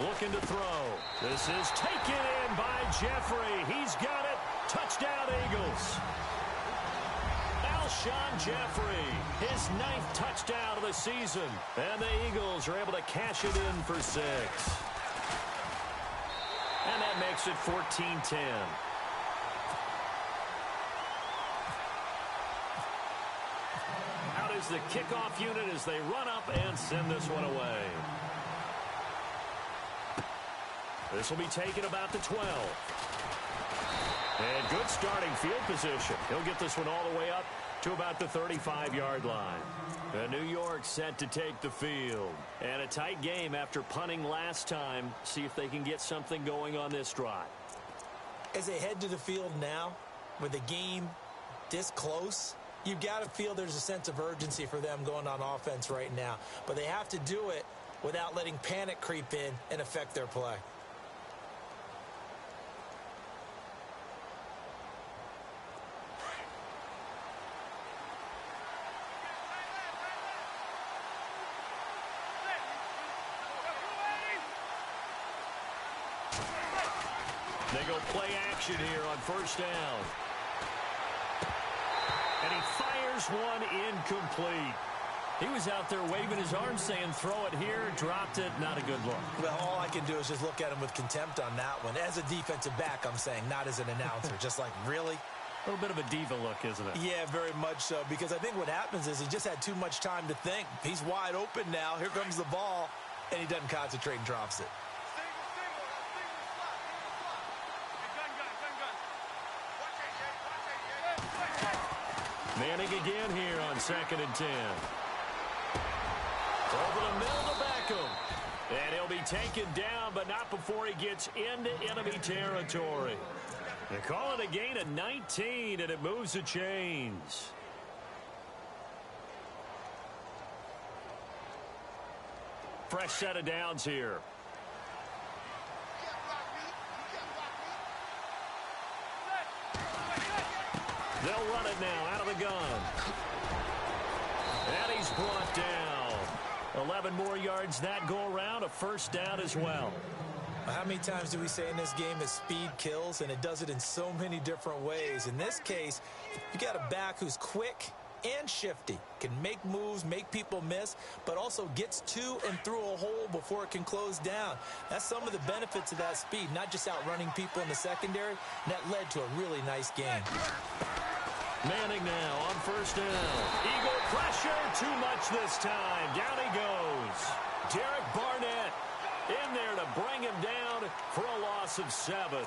B: Looking to throw. This is taken in by Jeffrey. He's got it. Touchdown, Eagles. Alshon Jeffrey, his 9th touchdown of the season. And the Eagles are able to cash it in for 6. And that makes it 14-10. Out is the kickoff unit as they run up and send this one away. This will be taken about the 12. And good starting field position. He'll get this one all the way up to about the 35-yard line. New York set to take the field. And a tight game after punting last time. See if they can get something going on this drive.
C: As they head to the field now, with the game this close, you've got to feel there's a sense of urgency for them going on offense right now. But they have to do it without letting panic creep in and affect their play.
B: They go play action here on first down. And he fires one incomplete. He was out there waving his arms saying, throw it here, dropped it, not a good look.
C: Well, all I can do is just look at him with contempt on that one. As a defensive back, I'm saying, not as an announcer. Just like, really?
B: A little bit of a diva look, isn't it?
C: Yeah, very much so, because I think what happens is he just had too much time to think. He's wide open now. Here comes the ball, and he doesn't concentrate and drops it.
B: Manning again here on 2nd and 10. Over the middle to Beckham. And he'll be taken down, but not before he gets into enemy territory. They call it a gain of 19, and it moves the chains. Fresh set of downs here. They'll run it now out of the gun. And he's brought down. 11 more yards that go around, a first down as well.
C: How many times do we say in this game that speed kills, and it does it in so many different ways? In this case, you got a back who's quick and shifty, can make moves, make people miss, but also gets to and through a hole before it can close down. That's some of the benefits of that speed, not just outrunning people in the secondary, and that led to a really nice game.
B: Manning now on first down. Eagle pressure, too much this time. Down he goes. Derek Barnett in there to bring him down for a loss of 7.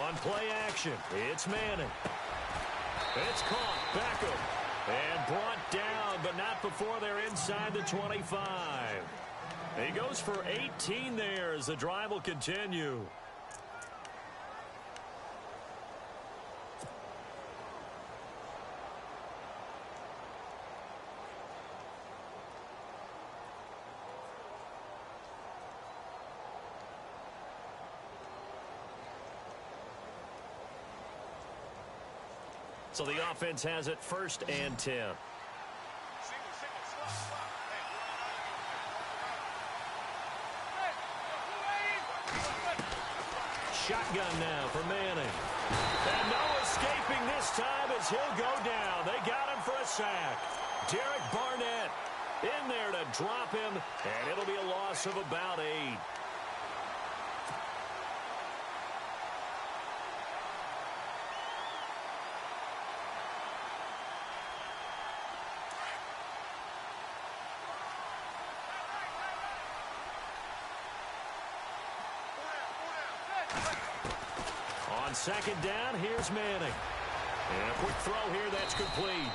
B: On play action, it's Manning. It's caught, Beckham, and brought down, but not before they're inside the 25. He goes for 18 there as the drive will continue. So the offense has it 1st and 10. Shotgun now for Manning. And no escaping this time as he'll go down. They got him for a sack. Derek Barnett in there to drop him, and it'll be a loss of about 8. On 2nd down, here's Manning. And a quick throw here, that's complete.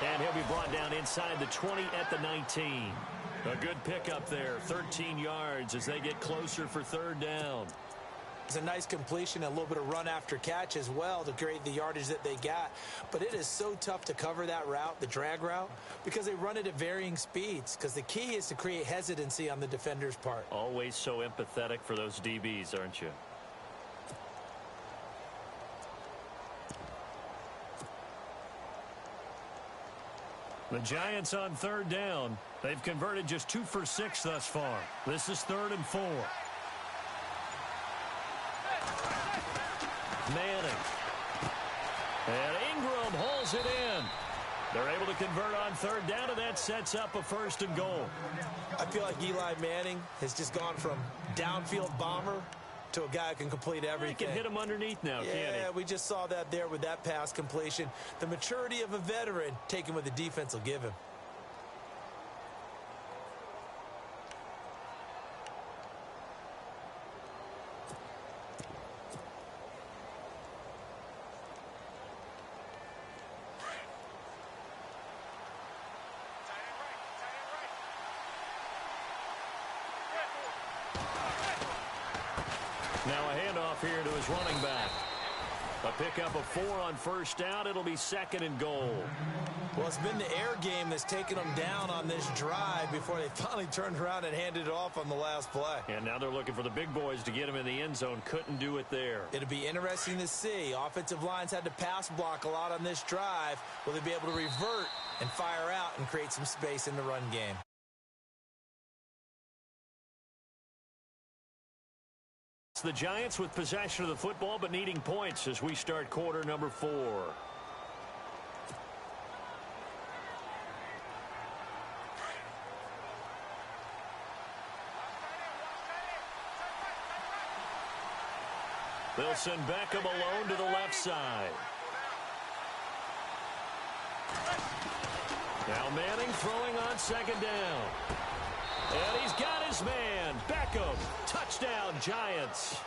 B: And he'll be brought down inside the 20 at the 19. A good pickup there, 13 yards as they get closer for 3rd down.
C: It's a nice completion, a little bit of run after catch as well to create the yardage that they got. But it is so tough to cover that route, the drag route, because they run it at varying speeds. Because the key is to create hesitancy on the defender's part.
B: Always so empathetic for those DBs, aren't you? The Giants on 3rd down. They've converted just 2 for 6 thus far. This is 3rd and 4. Manning. And Ingram holds it in. They're able to convert on third down, and that sets up a 1st and goal.
C: I feel like Eli Manning has just gone from downfield bomber to a guy who can complete everything.
B: He can hit him underneath now, can't he?
C: Yeah, we just saw that there with that pass completion. The maturity of a veteran taking what the defense will give him.
B: Now a handoff here to his running back. A pickup of 4 on 1st down. It'll be 2nd and goal.
C: Well, it's been the air game that's taken them down on this drive before they finally turned around and handed it off on the last play.
B: And now they're looking for the big boys to get him in the end zone. Couldn't do it there.
C: It'll be interesting to see. Offensive lines had to pass block a lot on this drive. Will they be able to revert and fire out and create some space in the run game?
B: The Giants with possession of the football but needing points as we start quarter number 4. They'll send Beckham alone to the left side. Now Manning throwing on 2nd down. And he's got his man. Beckham. Touchdown, Giants.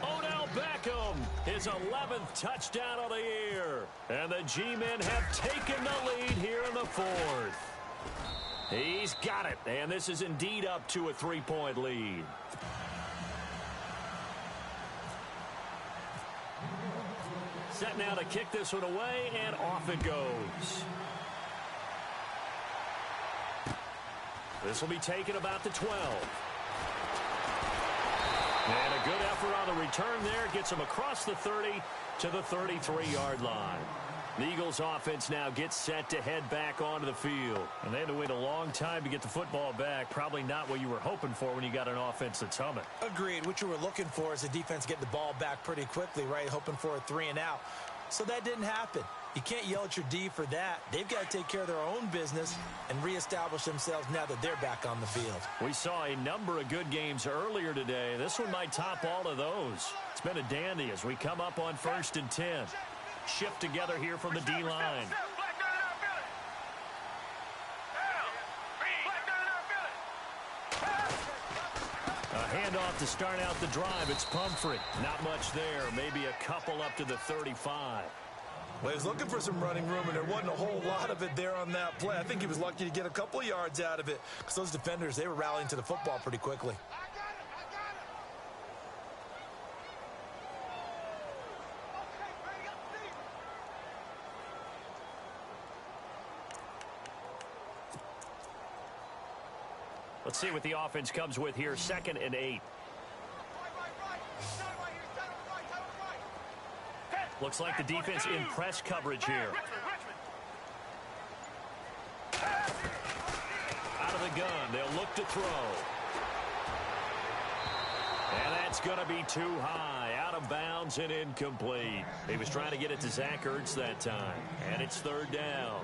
B: Odell Beckham, his 11th touchdown of the year. And the G-men have taken the lead here in the 4th. He's got it. And this is indeed up to a 3-point lead. Set now to kick this one away, and off it goes. This will be taken about the 12. And a good effort on the return there. Gets him across the 30 to the 33-yard line. The Eagles offense now gets set to head back onto the field. And they had to wait a long time to get the football back. Probably not what you were hoping for when you got an offense that's humming.
C: Agreed. What you were looking for is the defense getting the ball back pretty quickly, right? Hoping for a 3 and out. So that didn't happen. You can't yell at your D for that. They've got to take care of their own business and reestablish themselves now that they're back on the field.
B: We saw a number of good games earlier today. This one might top all of those. It's been a dandy as we come up on 1st and 10. Shift together here from the D-line. A handoff to start out the drive. It's Pumphrey. Not much there. Maybe a couple up to the 35.
C: Well, he was looking for some running room, and there wasn't a whole lot of it there on that play. I think he was lucky to get a couple of yards out of it because those defenders, they were rallying to the football pretty quickly.
B: Let's see what the offense comes with here. 2nd and 8. Looks like the defense in press coverage here. Out of the gun. They'll look to throw. And that's going to be too high. Out of bounds and incomplete. He was trying to get it to Zach Ertz that time. And it's 3rd down.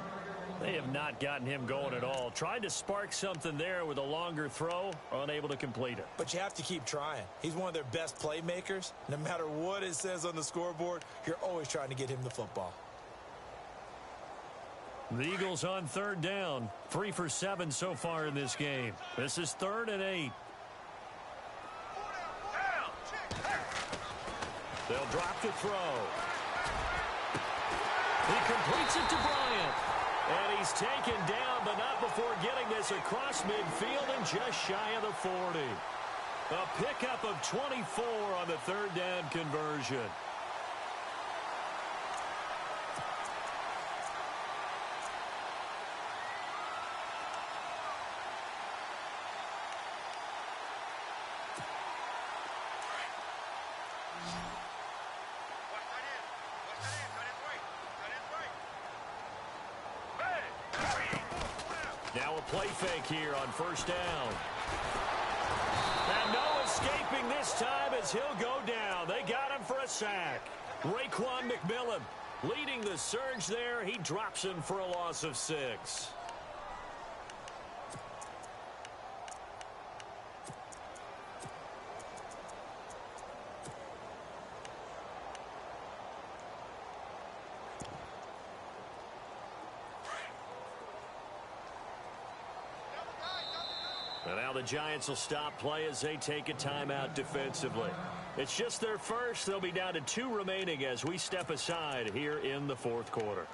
B: They have not gotten him going at all. Tried to spark something there with a longer throw, unable to complete it.
C: But you have to keep trying. He's one of their best playmakers. No matter what it says on the scoreboard, you're always trying to get him the football.
B: The Eagles on 3rd down. 3 for 7 so far in this game. This is 3rd and 8. They'll drop to throw. He completes it to Bryant. And he's taken down, but not before getting this across midfield and just shy of the 40. A pickup of 24 on the 3rd down conversion. Now a play fake here on 1st down. And no escaping this time as he'll go down. They got him for a sack. Raekwon McMillan Leading the surge there, he drops him for a loss of 6. And now the Giants will stop play as they take a timeout defensively. It's just their first. They'll be down to 2 remaining as we step aside here in the 4th quarter.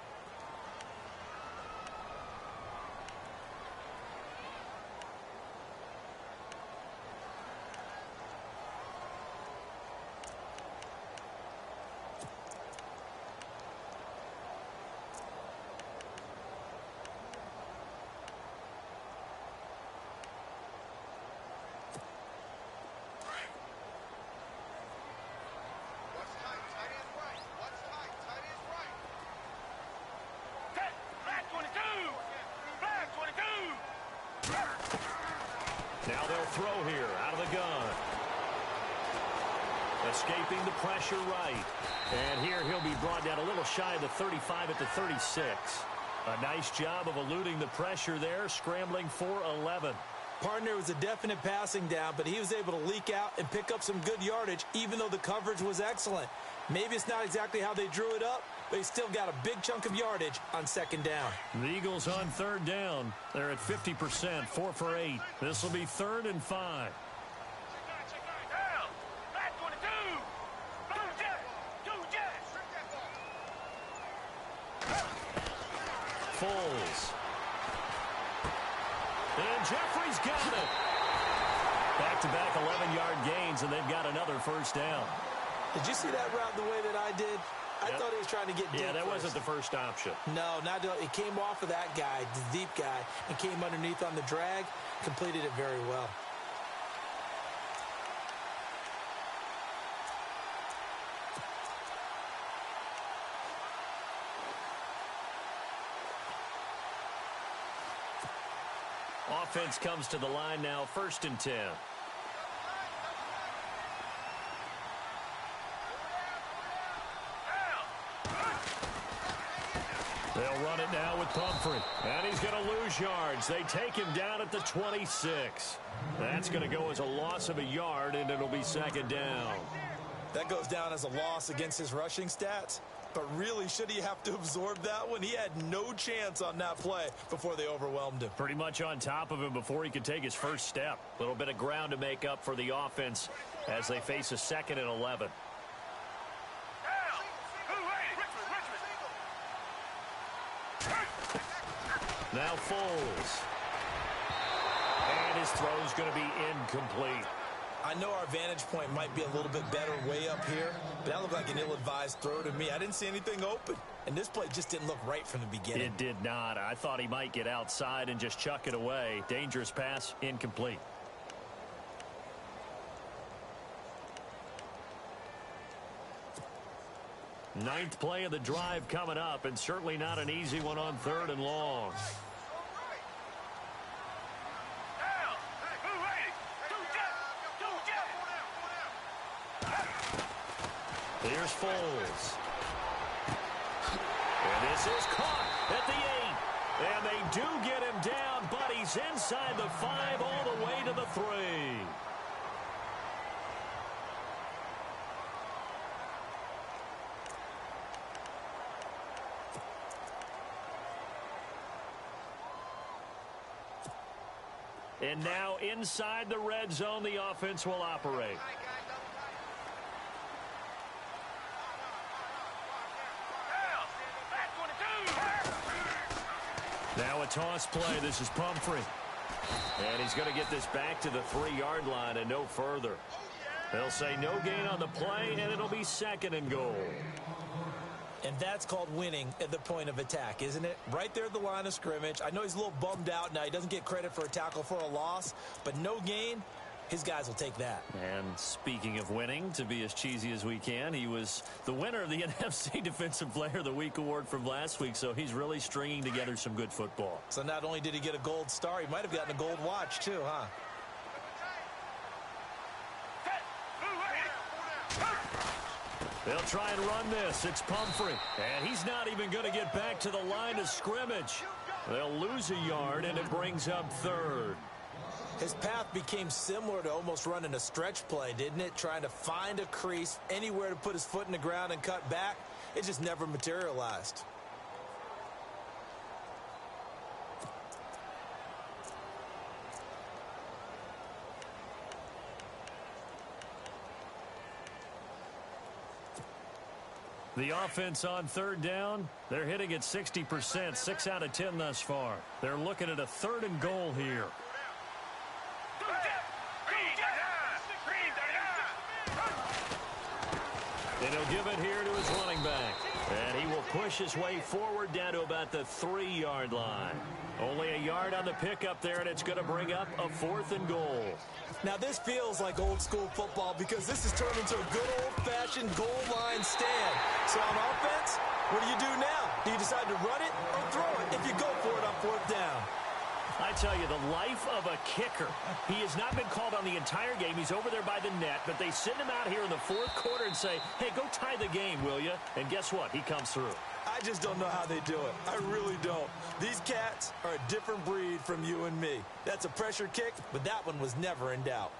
B: Now they'll throw here out of the gun. Escaping the pressure right. And here he'll be brought down a little shy of the 35 at the 36. A nice job of eluding the pressure there, scrambling for 11.
C: Partner was a definite passing down, but he was able to leak out and pick up some good yardage, even though the coverage was excellent. Maybe it's not exactly how they drew it up, but he still got a big chunk of yardage on 2nd down.
B: The Eagles on 3rd down. They're at 50%, 4 for 8. This will be 3rd and 5. Foles. And Jeffrey's got it. Back-to-back 11-yard gains, and they've got another 1st down.
C: Did you see that route the way that I did? I thought he was trying to get deep.
B: Yeah, that
C: first.
B: wasn't the first option.
C: No, it came off of that guy, the deep guy, and came underneath on the drag, completed it very well.
B: Offense comes to the line now, 1st and 10. They'll run it now with Pumphrey. And he's going to lose yards. They take him down at the 26. That's going to go as a loss of a yard, and it'll be 2nd down.
C: That goes down as a loss against his rushing stats. But really, should he have to absorb that one? He had no chance on that play before they overwhelmed him.
B: Pretty much on top of him before he could take his first step. A little bit of ground to make up for the offense as they face a 2nd and 11. Now Foles. And his throw's going to be incomplete.
C: I know our vantage point might be a little bit better way up here, but that looked like an ill-advised throw to me. I didn't see anything open, and this play just didn't look right from the beginning.
B: It did not. I thought he might get outside and just chuck it away. Dangerous pass, incomplete. Ninth play of the drive coming up, and certainly not an easy one on 3rd and long. Here's Foles. And this is caught at the 8. And they do get him down, but he's inside the 5 all the way to the 3. And now inside the red zone, the offense will operate. Now a toss play. This is Pumphrey. And he's going to get this back to the 3-yard line and no further. They'll say no gain on the play, and it'll be 2nd and goal.
C: And that's called winning at the point of attack, isn't it? Right there at the line of scrimmage. I know he's a little bummed out now. He doesn't get credit for a tackle for a loss, but no gain, his guys will take that.
B: And speaking of winning, to be as cheesy as we can, he was the winner of the NFC Defensive Player of the Week award from last week, so he's really stringing together some good football.
C: So not only did he get a gold star, he might have gotten a gold watch too, huh?
B: They'll try and run this. It's Pumphrey. And he's not even going to get back to the line of scrimmage. They'll lose a yard, and it brings up third.
C: His path became similar to almost running a stretch play, didn't it? Trying to find a crease, anywhere to put his foot in the ground and cut back. It just never materialized.
B: The offense on third down, they're hitting at 60%, 6 out of 10 thus far. They're looking at a 3rd and goal here. And he'll give it here to his running back. And he will push his way forward down to about the 3-yard line. Only a yard on the pickup there, and it's going to bring up a 4th and goal.
C: Now, this feels like old-school football because this has turned into a good old-fashioned goal line stand. So on offense, what do you do now? Do you decide to run it or throw it if you go for it on 4th down?
B: I tell you, the life of a kicker. He has not been called on the entire game. He's over there by the net, but they send him out here in the 4th quarter and say, hey, go tie the game, will you? And guess what? He comes through.
C: I just don't know how they do it. I really don't. These cats are a different breed from you and me. That's a pressure kick, but that one was never in doubt.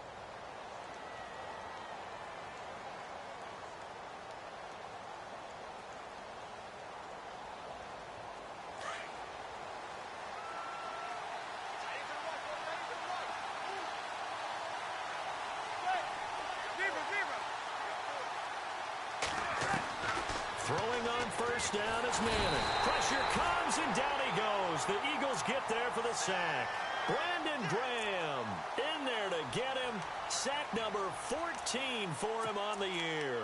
B: Throwing on first down is Manning. Pressure comes, and down he goes. The Eagles get there for the sack. Brandon Graham in there to get him. Sack number 14 for him on the year.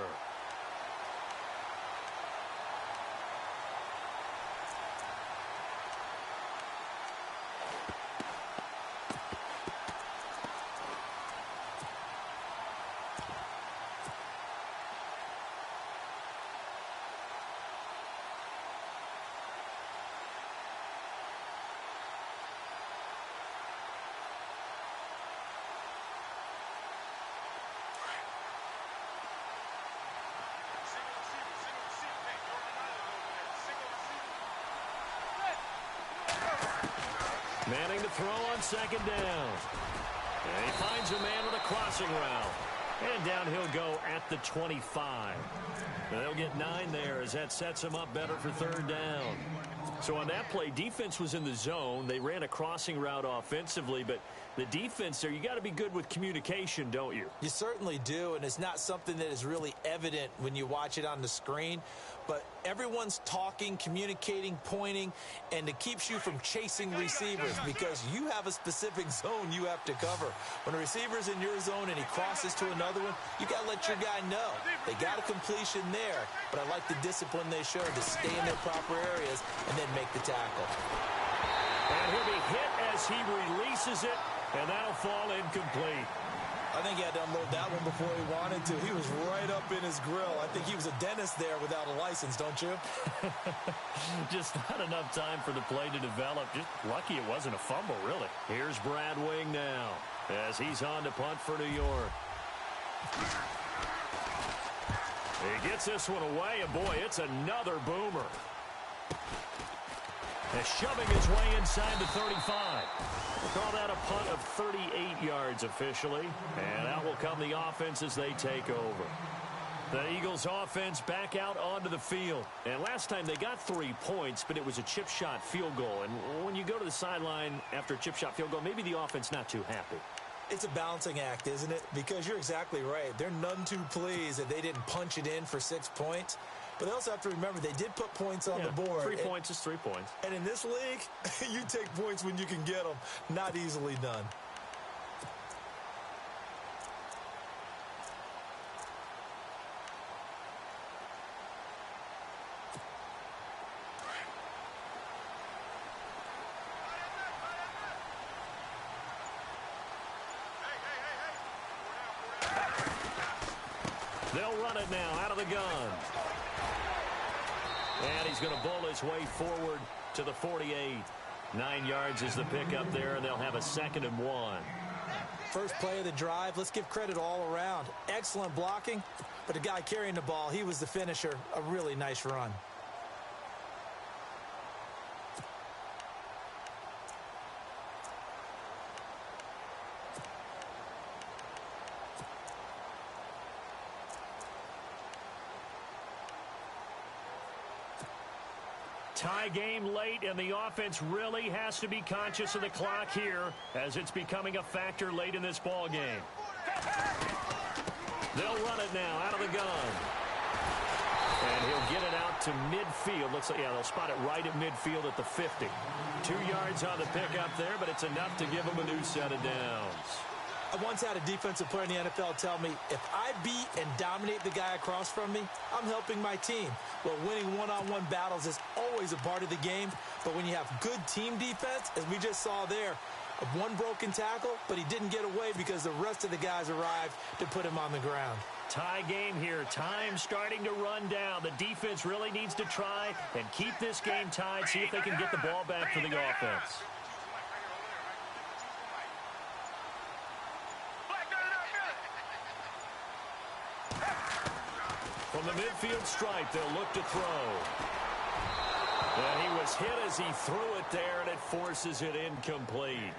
B: Manning to throw on second down. And he finds a man with a crossing route. And down he'll go at the 25. And they'll get 9 there as that sets him up better for 3rd down. So on that play, defense was in the zone. They ran a crossing route offensively, but the defense there, you got to be good with communication, don't you?
C: You certainly do, and it's not something that is really evident when you watch it on the screen. But everyone's talking, communicating, pointing, and it keeps you from chasing receivers because you have a specific zone you have to cover. When a receiver's in your zone and he crosses to another one, you got to let your guy know. They got a completion there, but I like the discipline they showed to stay in their proper areas and then make the tackle.
B: And he'll be hit as he releases it, and that'll fall incomplete.
C: I think he had to unload that one before he wanted to. He was right up in his grill. I think he was a dentist there without a license, don't you?
B: Just not enough time for the play to develop. Just lucky it wasn't a fumble, really. Here's Brad Wing now as he's on to punt for New York. He gets this one away, and boy, it's another boomer. And shoving his way inside the 35. We'll call that a punt of 38 yards officially. And out will come the offense as they take over. The Eagles offense back out onto the field. And last time they got 3 points, but it was a chip shot field goal. And when you go to the sideline after a chip shot field goal, maybe the offense not too happy.
C: It's a balancing act, isn't it? Because you're exactly right. They're none too pleased that they didn't punch it in for 6 points. But they also have to remember they did put points on the board.
B: 3 points is 3 points.
C: And in this league, you take points when you can get them. Not easily done.
B: They'll run it now out of the gun. And he's going to bull his way forward to the 48. 9 yards is the pickup there, and they'll have a 2nd and 1.
C: First play of the drive, let's give credit all around. Excellent blocking, but the guy carrying the ball, he was the finisher. A really nice run.
B: Tie game late, and the offense really has to be conscious of the clock here as it's becoming a factor late in this ball game. They'll run it now out of the gun. And he'll get it out to midfield. Looks like, yeah, they'll spot it right at midfield at the 50. 2 yards on the pickup there, but it's enough to give them a new set of downs.
C: I once had a defensive player in the NFL tell me, if I beat and dominate the guy across from me, I'm helping my team. Well, winning one-on-one battles is always a part of the game, but when you have good team defense, as we just saw there, one broken tackle, but he didn't get away because the rest of the guys arrived to put him on the ground.
B: Tie game here. Time starting to run down. The defense really needs to try and keep this game tied, see if they can get the ball back for the offense. From the midfield stripe, they'll look to throw. And he was hit as he threw it there, and it forces it incomplete.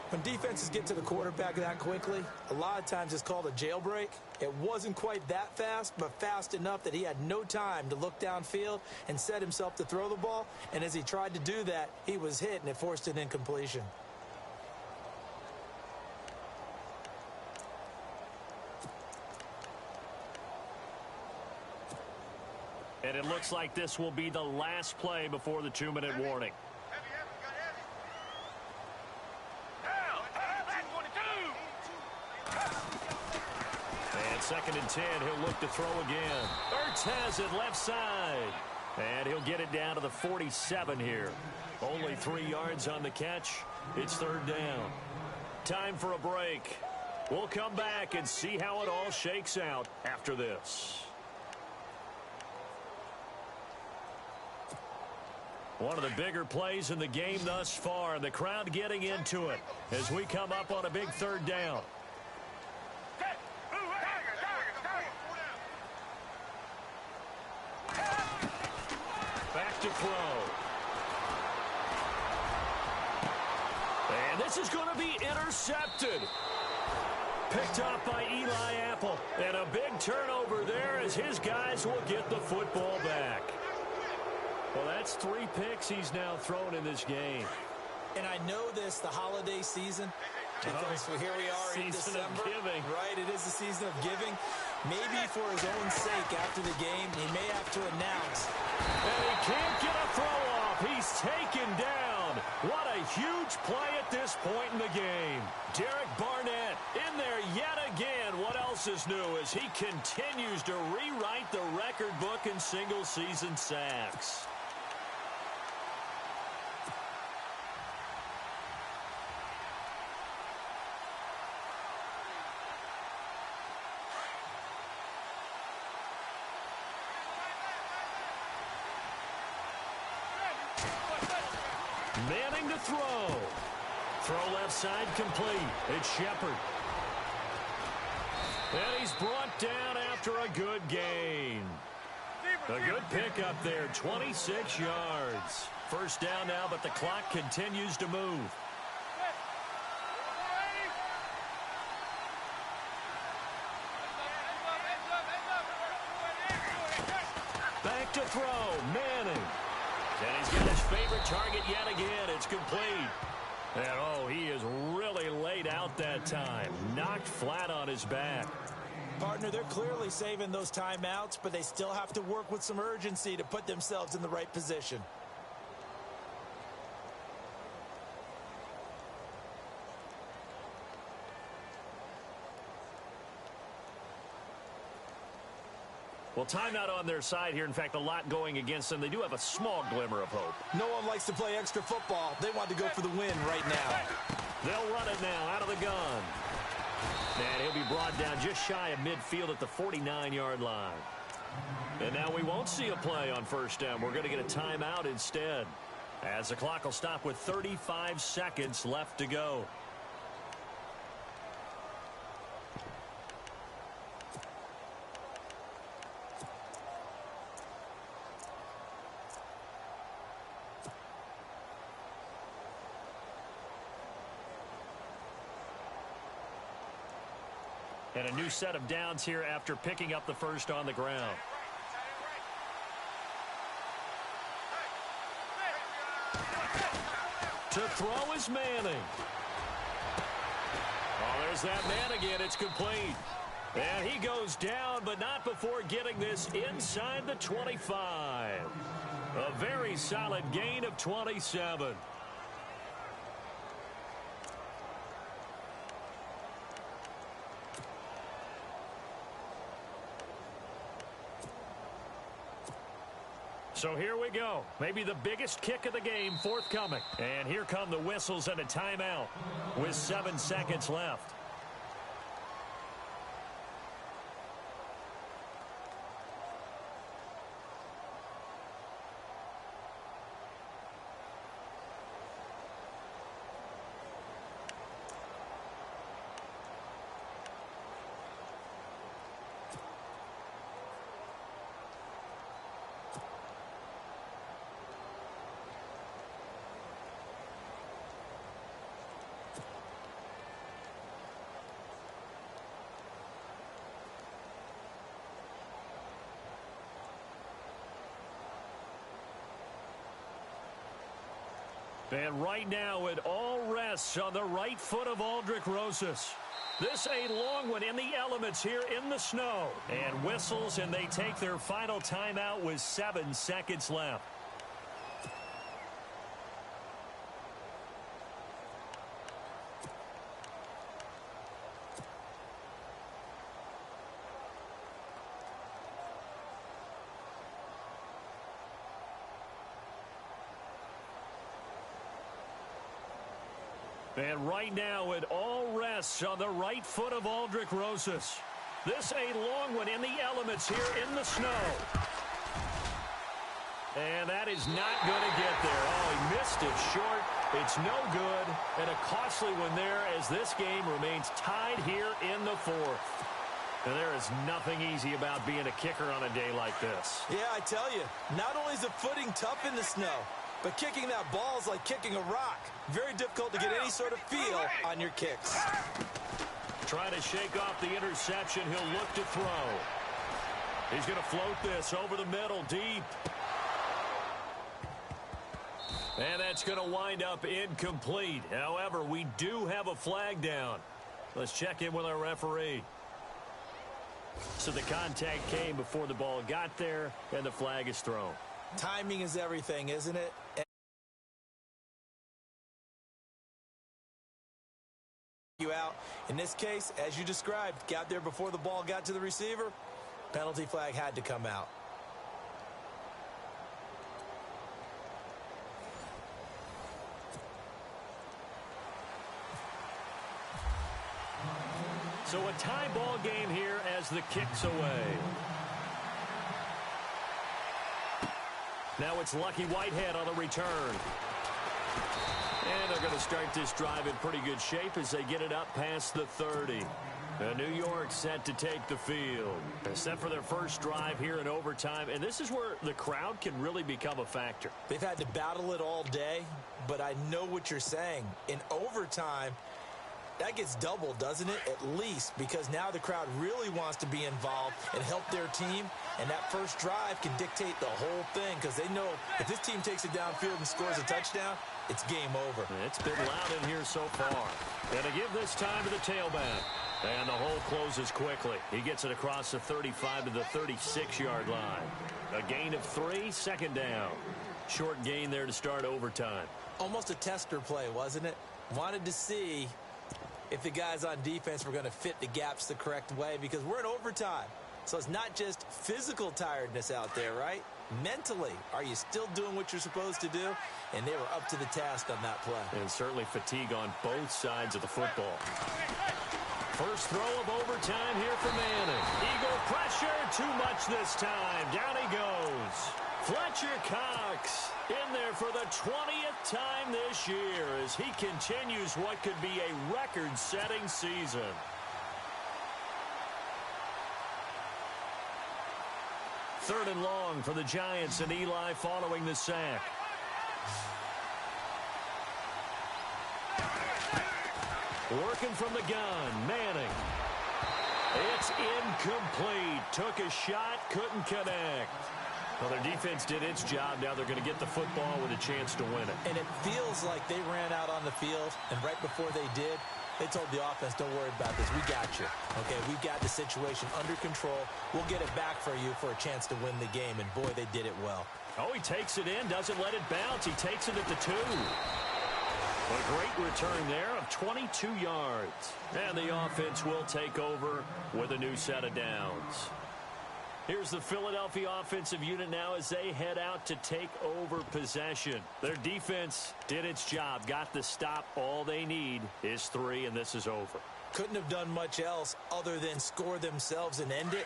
C: When defenses get to the quarterback that quickly, a lot of times it's called a jailbreak. It wasn't quite that fast, but fast enough that he had no time to look downfield and set himself to throw the ball. And as he tried to do that, he was hit, and it forced an incompletion.
B: And it looks like this will be the last play before the 2-minute warning. And 2nd and 10, he'll look to throw again. Ertz has it left side. And he'll get it down to the 47 here. Only 3 yards on the catch. It's 3rd down. Time for a break. We'll come back and see how it all shakes out after this. One of the bigger plays in the game thus far, and the crowd getting into it as we come up on a big 3rd down. Back to throw. And this is going to be intercepted. Picked up by Eli Apple. And a big turnover there as his guys will get the football back. Well, that's 3 picks he's now thrown in this game.
C: And I know this, the holiday season, because here we are in December. Right, it is the season of giving. Maybe for his own sake after the game, he may have to announce.
B: And he can't get a throw off. He's taken down. What a huge play at this point in the game. Derek Barnett in there yet again. What else is new as he continues to rewrite the record book in single-season sacks. Manning to throw. Throw left side complete. It's Shepard. And he's brought down after a good gain. A good pickup there, 26 yards. 1st down now, but the clock continues to move. Back to throw, Manning. And he's got his favorite target yet again. It's complete. And, oh, he is really laid out that time. Knocked flat on his back.
C: Partner, they're clearly saving those timeouts, but they still have to work with some urgency to put themselves in the right position.
B: Well, timeout on their side here. In fact, a lot going against them. They do have a small glimmer of hope.
C: No one likes to play extra football. They want to go for the win right now.
B: They'll run it now out of the gun. And he'll be brought down just shy of midfield at the 49-yard line. And now we won't see a play on 1st down. We're going to get a timeout instead, as the clock will stop with 35 seconds left to go. And a new set of downs here after picking up the first on the ground. To throw is Manning. Oh, there's that man again. It's complete. And he goes down, but not before getting this inside the 25. A very solid gain of 27. So here we go. Maybe the biggest kick of the game forthcoming. And here come the whistles and a timeout with 7 seconds left. And right now it all rests on the right foot of Aldrick Rosas. This a long one in the elements here in the snow. And whistles, and they take their final timeout with 7 seconds left. And right now it all rests on the right foot of Aldrick Rosas. This a long one in the elements here in the snow. And that is not going to get there. Oh, he missed it short. It's no good. And a costly one there as this game remains tied here in the fourth. And there is nothing easy about being a kicker on a day like this.
C: Yeah, I tell you, not only is the footing tough in the snow, but kicking that ball is like kicking a rock. Very difficult to get any sort of feel on your kicks.
B: Trying to shake off the interception. He'll look to throw. He's going to float this over the middle deep. And that's going to wind up incomplete. However, we do have a flag down. Let's check in with our referee. So the contact came before the ball got there, and the flag is thrown.
C: Timing is everything, isn't it? You out. In this case, as you described, got there before the ball got to the receiver. Penalty flag had to come out.
B: So a tie ball game here as the kick's away. Now it's Lucky Whitehead on the return. And they're going to start this drive in pretty good shape as they get it up past the 30. New York set to take the field. Set for their first drive here in overtime. And this is where the crowd can really become a factor.
C: They've had to battle it all day, but I know what you're saying. In overtime, that gets doubled, doesn't it? At least, because now the crowd really wants to be involved and help their team. And that first drive can dictate the whole thing because they know if this team takes it downfield and scores a touchdown, it's game over.
B: It's been loud in here so far. And to give this time to the tailback. And the hole closes quickly. He gets it across the 35 to the 36-yard line. A gain of 3, second down. Short gain there to start overtime.
C: Almost a tester play, wasn't it? Wanted to see if the guys on defense were going to fit the gaps the correct way because we're in overtime. So it's not just physical tiredness out there, right? Mentally, are you still doing what you're supposed to do? And they were up to the task on that play.
B: And certainly fatigue on both sides of the football. First throw of overtime here for Manning. Eagle pressure, too much this time. Down he goes. Fletcher Cox in there for the 20th time this year as he continues what could be a record-setting season. Third and long for the Giants and Eli following the sack. Working from the gun, Manning. It's incomplete. Took a shot, couldn't connect. Well, their defense did its job. Now they're going to get the football with a chance to win it.
C: And it feels like they ran out on the field, and right before they did, they told the offense, don't worry about this. We got you. Okay, we've got the situation under control. We'll get it back for you for a chance to win the game. And, boy, they did it well.
B: Oh, he takes it in, doesn't let it bounce. He takes it at the 2. A great return there of 22 yards. And the offense will take over with a new set of downs. Here's the Philadelphia offensive unit now as they head out to take over possession. Their defense did its job, got the stop. All they need is 3, and this is over.
C: Couldn't have done much else other than score themselves and end it.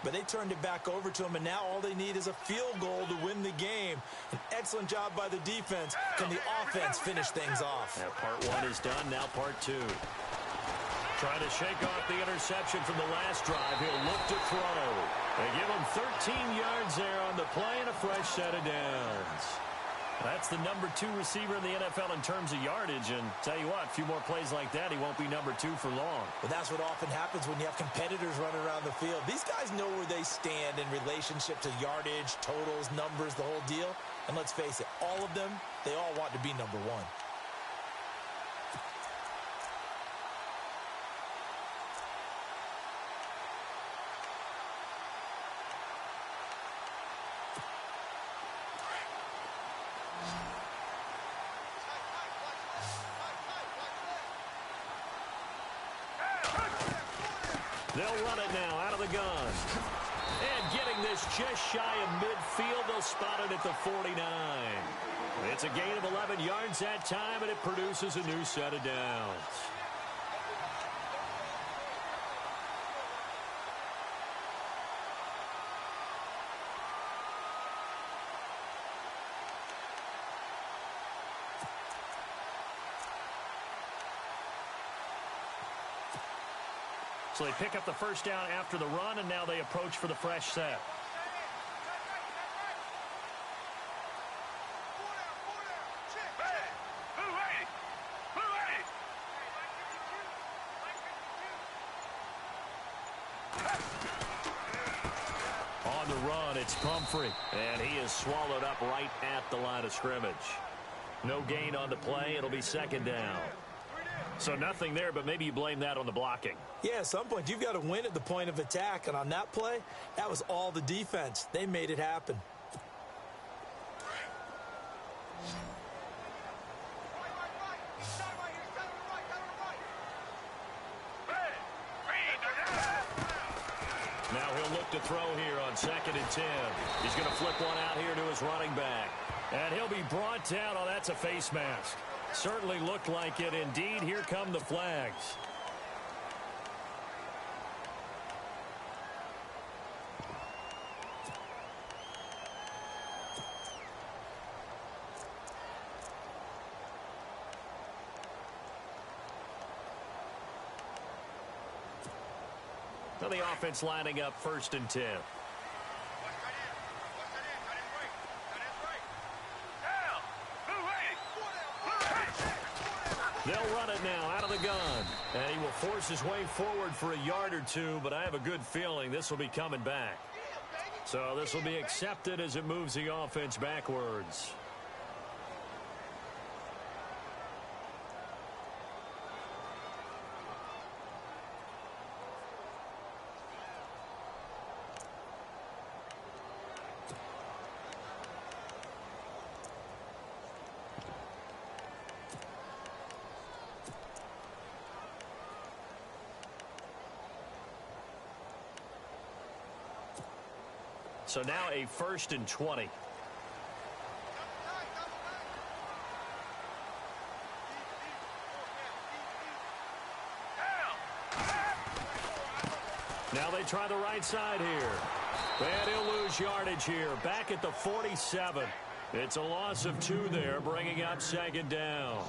C: But they turned it back over to them, and now all they need is a field goal to win the game. An excellent job by the defense. Can the offense finish things off?
B: Yeah, part 1 is done, now part 2. Trying to shake off the interception from the last drive. He'll look to throw. They give him 13 yards there on the play and a fresh set of downs. That's the number 2 receiver in the NFL in terms of yardage. And tell you what, a few more plays like that, he won't be number 2 for long.
C: But that's what often happens when you have competitors running around the field. These guys know where they stand in relationship to yardage, totals, numbers, the whole deal. And let's face it, all of them, they all want to be number 1.
B: They'll run it now out of the gun. And getting this just shy of midfield, they'll spot it at the 49. It's a gain of 11 yards that time, and it produces a new set of downs. So they pick up the first down after the run, and now they approach for the fresh set. On the run, it's Pumphrey, and he is swallowed up right at the line of scrimmage. No gain on the play. It'll be second down. So nothing there, but maybe you blame that on the blocking.
C: Yeah, at some point, you've got to win at the point of attack. And on that play, that was all the defense. They made it happen.
B: Now he'll look to throw here on 2nd and 10. He's going to flip one out here to his running back. And he'll be brought down. Oh, that's a face mask. Certainly looked like it. Indeed, here come the flags. Now the offense lining up 1st and 10. They'll run it now out of the gun. And he will force his way forward for a yard or 2, but I have a good feeling this will be coming back. So this will be accepted as it moves the offense backwards. So now a 1st and 20. Now they try the right side here. And he'll lose yardage here. Back at the 47. It's a loss of 2 there, bringing up 2nd down.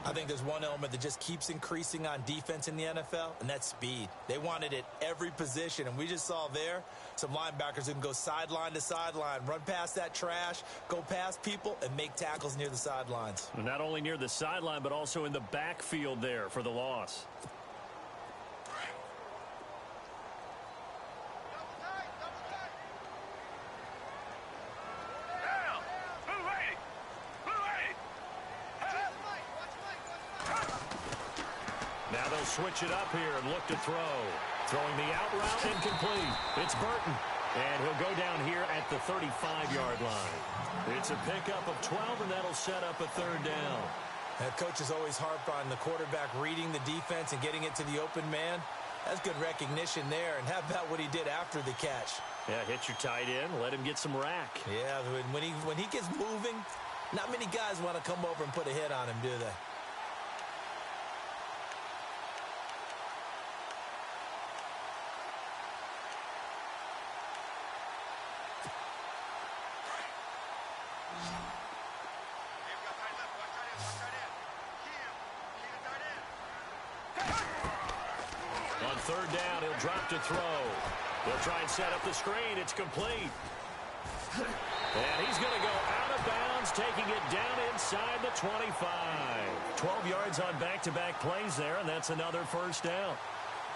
C: I think there's one element that just keeps increasing on defense in the NFL, and that's speed. They want it at every position, and we just saw there some linebackers who can go sideline to sideline, run past that trash, go past people, and make tackles near the sidelines.
B: Not only near the sideline, but also in the backfield there for the loss. they'll switch it up here and look to throw. Throwing the out route, incomplete. It's Burton. And he'll go down here at the 35-yard line. It's a pickup of 12, and that'll set up a third down.
C: That coach is always harp on the quarterback reading the defense and getting it to the open man. That's good recognition there. And how about what he did after the catch?
B: Yeah, hit your tight end, let him get some rack.
C: Yeah, when he gets moving, not many guys want to come over and put a hit on him, do they?
B: On third down, he'll drop to throw. He'll try and set up the screen. It's complete. And he's going to go out of bounds, taking it down inside the 25. 12 yards on back-to-back plays there, and that's another first down.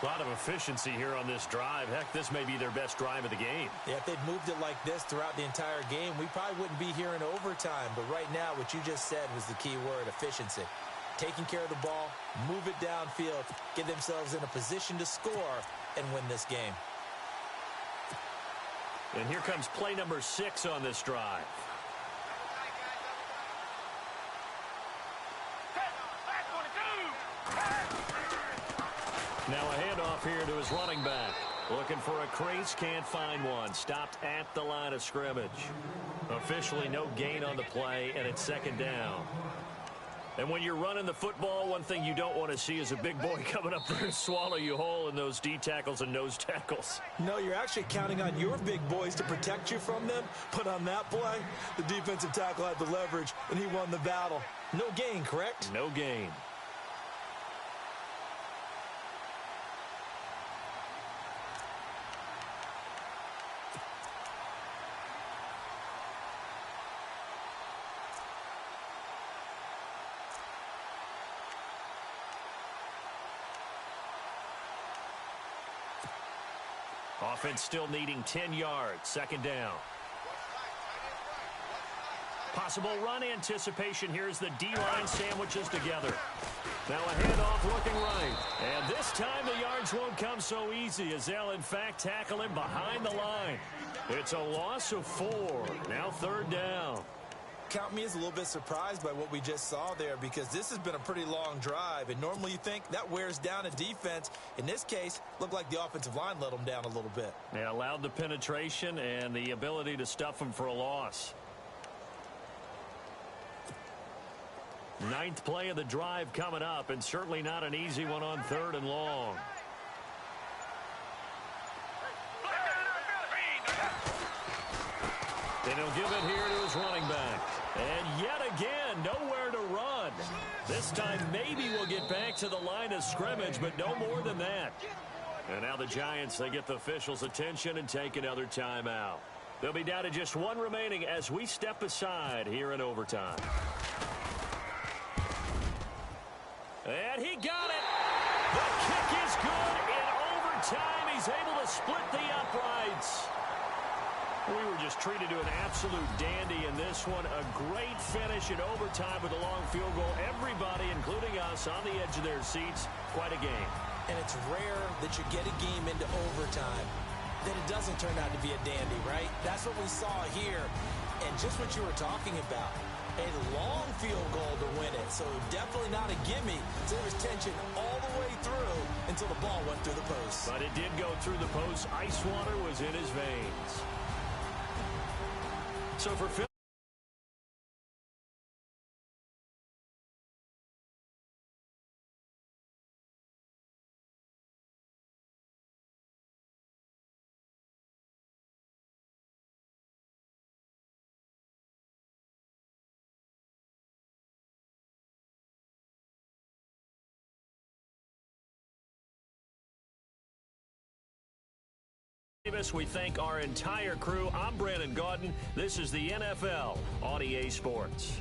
B: A lot of efficiency here on this drive. Heck, this may be their best drive of the game.
C: Yeah, if they'd moved it like this throughout the entire game, we probably wouldn't be here in overtime. But right now, what you just said was the key word, efficiency. Taking care of the ball, move it downfield, get themselves in a position to score, and win this game.
B: And here comes play number 6 on this drive. Now a handoff here to his running back. Looking for a crease, can't find one. Stopped at the line of scrimmage. Officially no gain on the play, and it's second down. And when you're running the football, one thing you don't want to see is a big boy coming up there and swallow you whole in those D tackles and nose tackles.
C: No, you're actually counting on your big boys to protect you from them. But on that play, the defensive tackle had the leverage, and he won the battle. No gain, correct?
B: No gain. Offense still needing 10 yards. Second down. Possible run anticipation. Here's the D-line sandwiches together. Now a handoff looking right. And this time the yards won't come so easy as they'll, in fact, tackle him behind the line. It's a loss of 4. Now third down.
C: Count me as a little bit surprised by what we just saw there because this has been a pretty long drive, and normally you think that wears down a defense. In this case, looked like the offensive line let them down a little bit.
B: They allowed the penetration and the ability to stuff them for a loss. 9th play of the drive coming up, and certainly not an easy one on third and long. And he'll give it here to his running back. And yet again, nowhere to run. This time maybe we'll get back to the line of scrimmage, but no more than that. And now the Giants, they get the officials' attention and take another timeout. They'll be down to just 1 remaining as we step aside here in overtime. And he got it. The kick is good in overtime. He's able to split the uprights. We were just treated to an absolute dandy in this one. A great finish in overtime with a long field goal. Everybody, including us, on the edge of their seats. Quite a game.
C: And it's rare that you get a game into overtime that it doesn't turn out to be a dandy, right? That's what we saw here. And just what you were talking about, a long field goal to win it. So definitely not a gimme. So there was tension all the way through until the ball went through the post.
B: But it did go through the post. Ice water was in his veins. So for Phil. We thank our entire crew. I'm Brandon Gaudin. This is the NFL on EA Sports.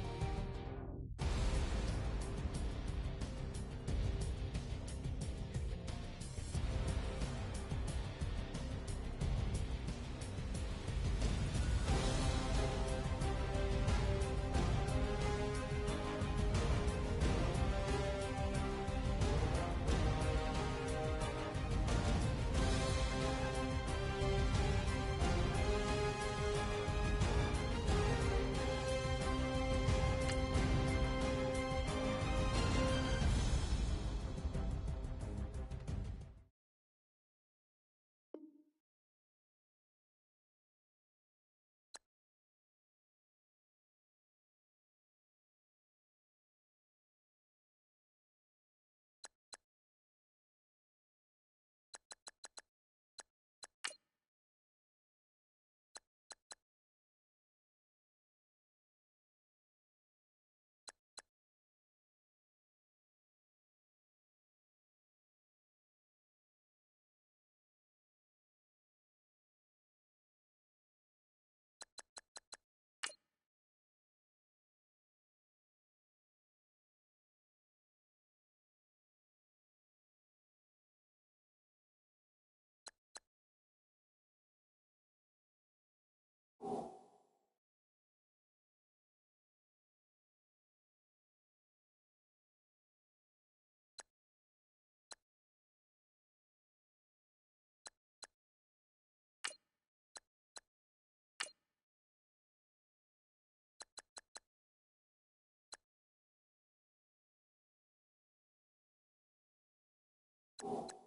E: you.